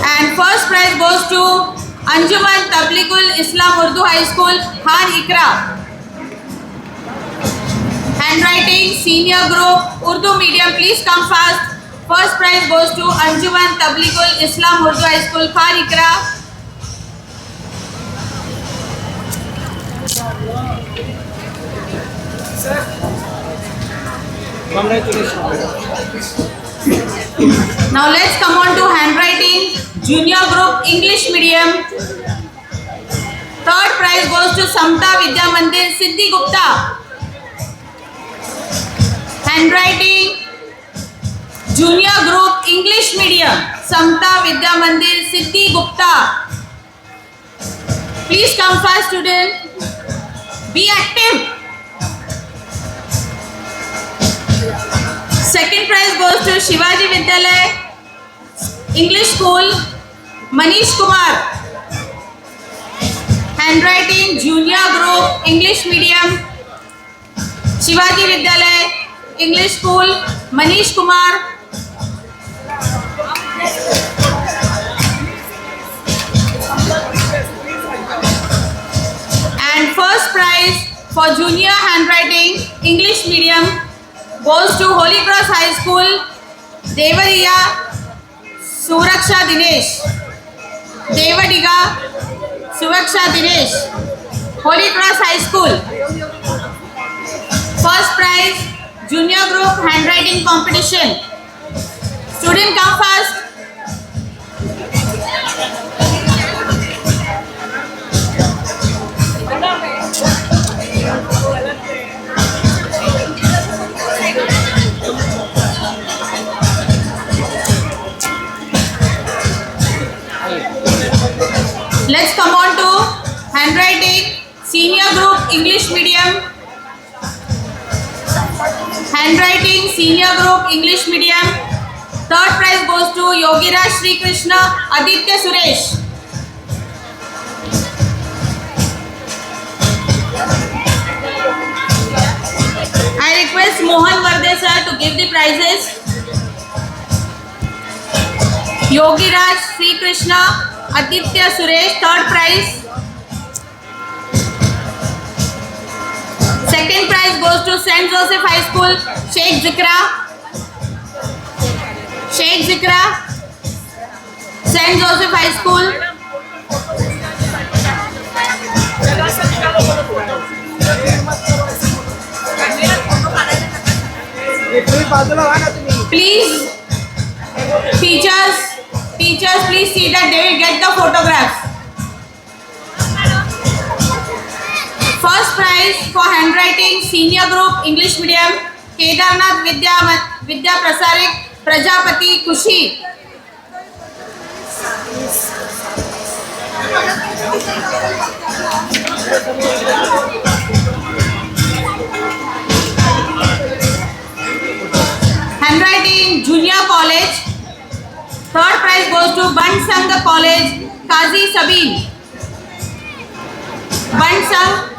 And first prize goes to Anjuman Tabligul Islam Urdu High School Khan Ikra. Handwriting senior group Urdu medium, please come fast. First prize goes to Anjuman Tabligul Islam Urdu High School Khan Ikra. Now let's come on to handwriting junior group English medium. Third prize goes to Samta Vidya Mandir Siddhi Gupta. Handwriting junior group English medium Samta Vidya Mandir Siddhi Gupta. Please come fast, student. Be active. Second prize goes to Shivaji Vidyalaya English School Manish Kumar. Handwriting junior group English medium Shivaji Vidyalaya English School Manish Kumar. And first prize for junior handwriting English medium goes to Holy Cross High School Devadiga Suraksha Dinesh. Devadiga Suraksha Dinesh, Holy Cross High School. First prize junior group handwriting competition. Student, come first. Let's come on to handwriting senior group English medium. Handwriting senior group English medium. Third prize goes to Yogiraj Sri Krishna Aditya Suresh. I request Mohan Varde sir to give the prizes. Yogiraj Sri Krishna Aditya Suresh, third prize. Second prize goes to St. Joseph High School, Sheikh Zikra. Sheikh Zikra, St. Joseph High School. Please, teachers, please see that they will get the photographs. First prize for handwriting senior group English medium Kedarnath Vidya Prasarik Prajapati Kushi. Handwriting junior college. Third prize goes to Bansang College, Kazi Sabeen. Bansang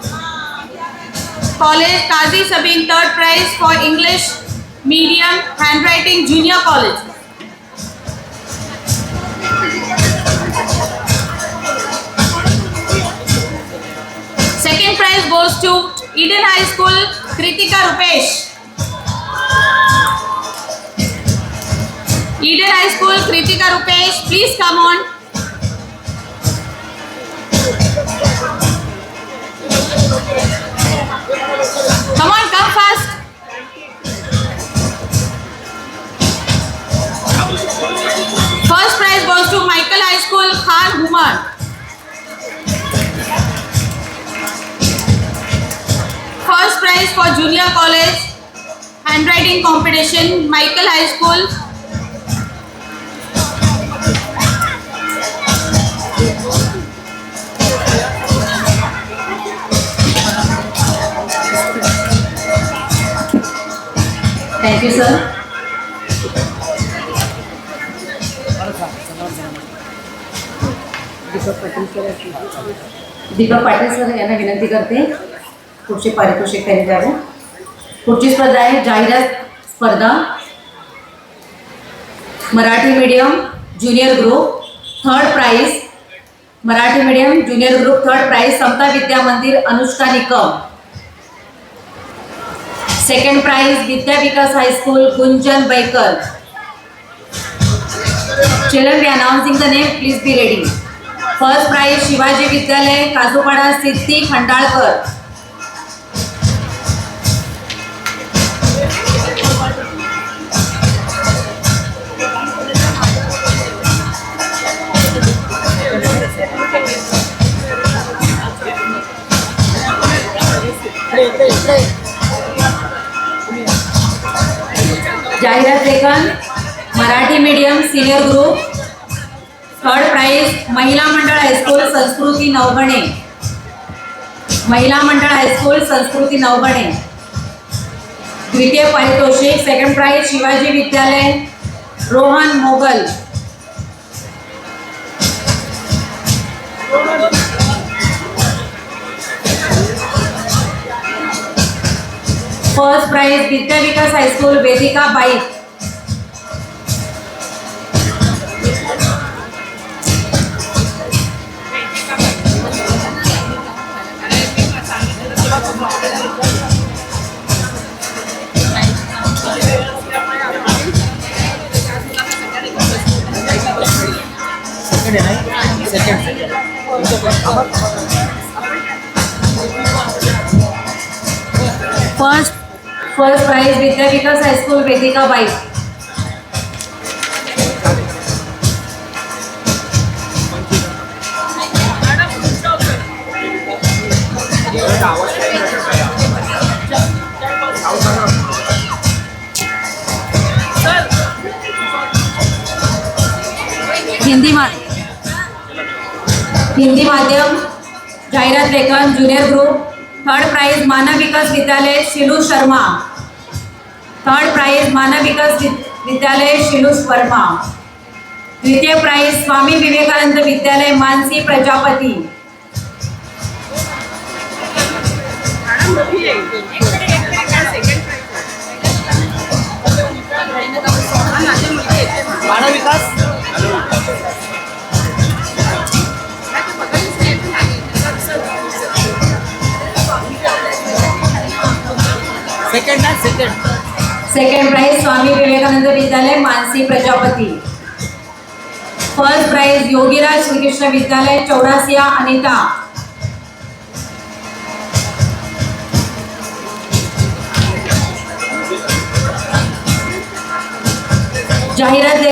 College, Kazi Sabeen, third prize for English medium handwriting junior college. Second prize goes to Eden High School, Kritika Rupesh. Eden High School, Kritika Rupesh, please come on. Come on, come fast. First prize goes to Michael High School, Khan Humar. First prize for junior college handwriting competition, Michael High School. Thank you, sir. Deepak Patil sir यांना विनंती करते पुढचे पारितोषिक त्यांनी द्यावे. पुढची स्पर्धा आहे जाहिरात स्पर्धा Marathi medium junior group. Third prize Marathi medium junior group third prize Samata Vidya Mandir Anushka Nikam. Second prize Vidya Vikas high school Gunjan Baikar. Children, we are announcing the name. Please be ready. First prize Shivaji Vidyalaya Kajupada Siddhi Khandalkar. जाहिरात लेखन Marathi medium senior group. Third prize Mahila Mandal high school संस्कृती नवगणे. महिला Mandal high school संस्कृती नवगणे. द्वितीय पारितोषिक second prize Shivaji Vidyalaya Rohan Mogal. First prize Vidya Vikas high school Vedika Baik. First prize Vidya Vikas high school Vedika Baik. Hindi माध्यम जाहिरात लेखन junior group. Third prize Manav Vikas Vidyalaya Shilu Sharma. Third prize Manav Vikas Vidyalaya Shilu Sharma. द्वितीय prize Swami Vivekananda Vidyalaya Mansi Prajapati. Manav Vikas second prize Swami Vivekananda Vidyalaya Mansi Prajapati. First prize Yogiraj Shrikrishna Vidyalaya Chaurasia Anita. जाहिरात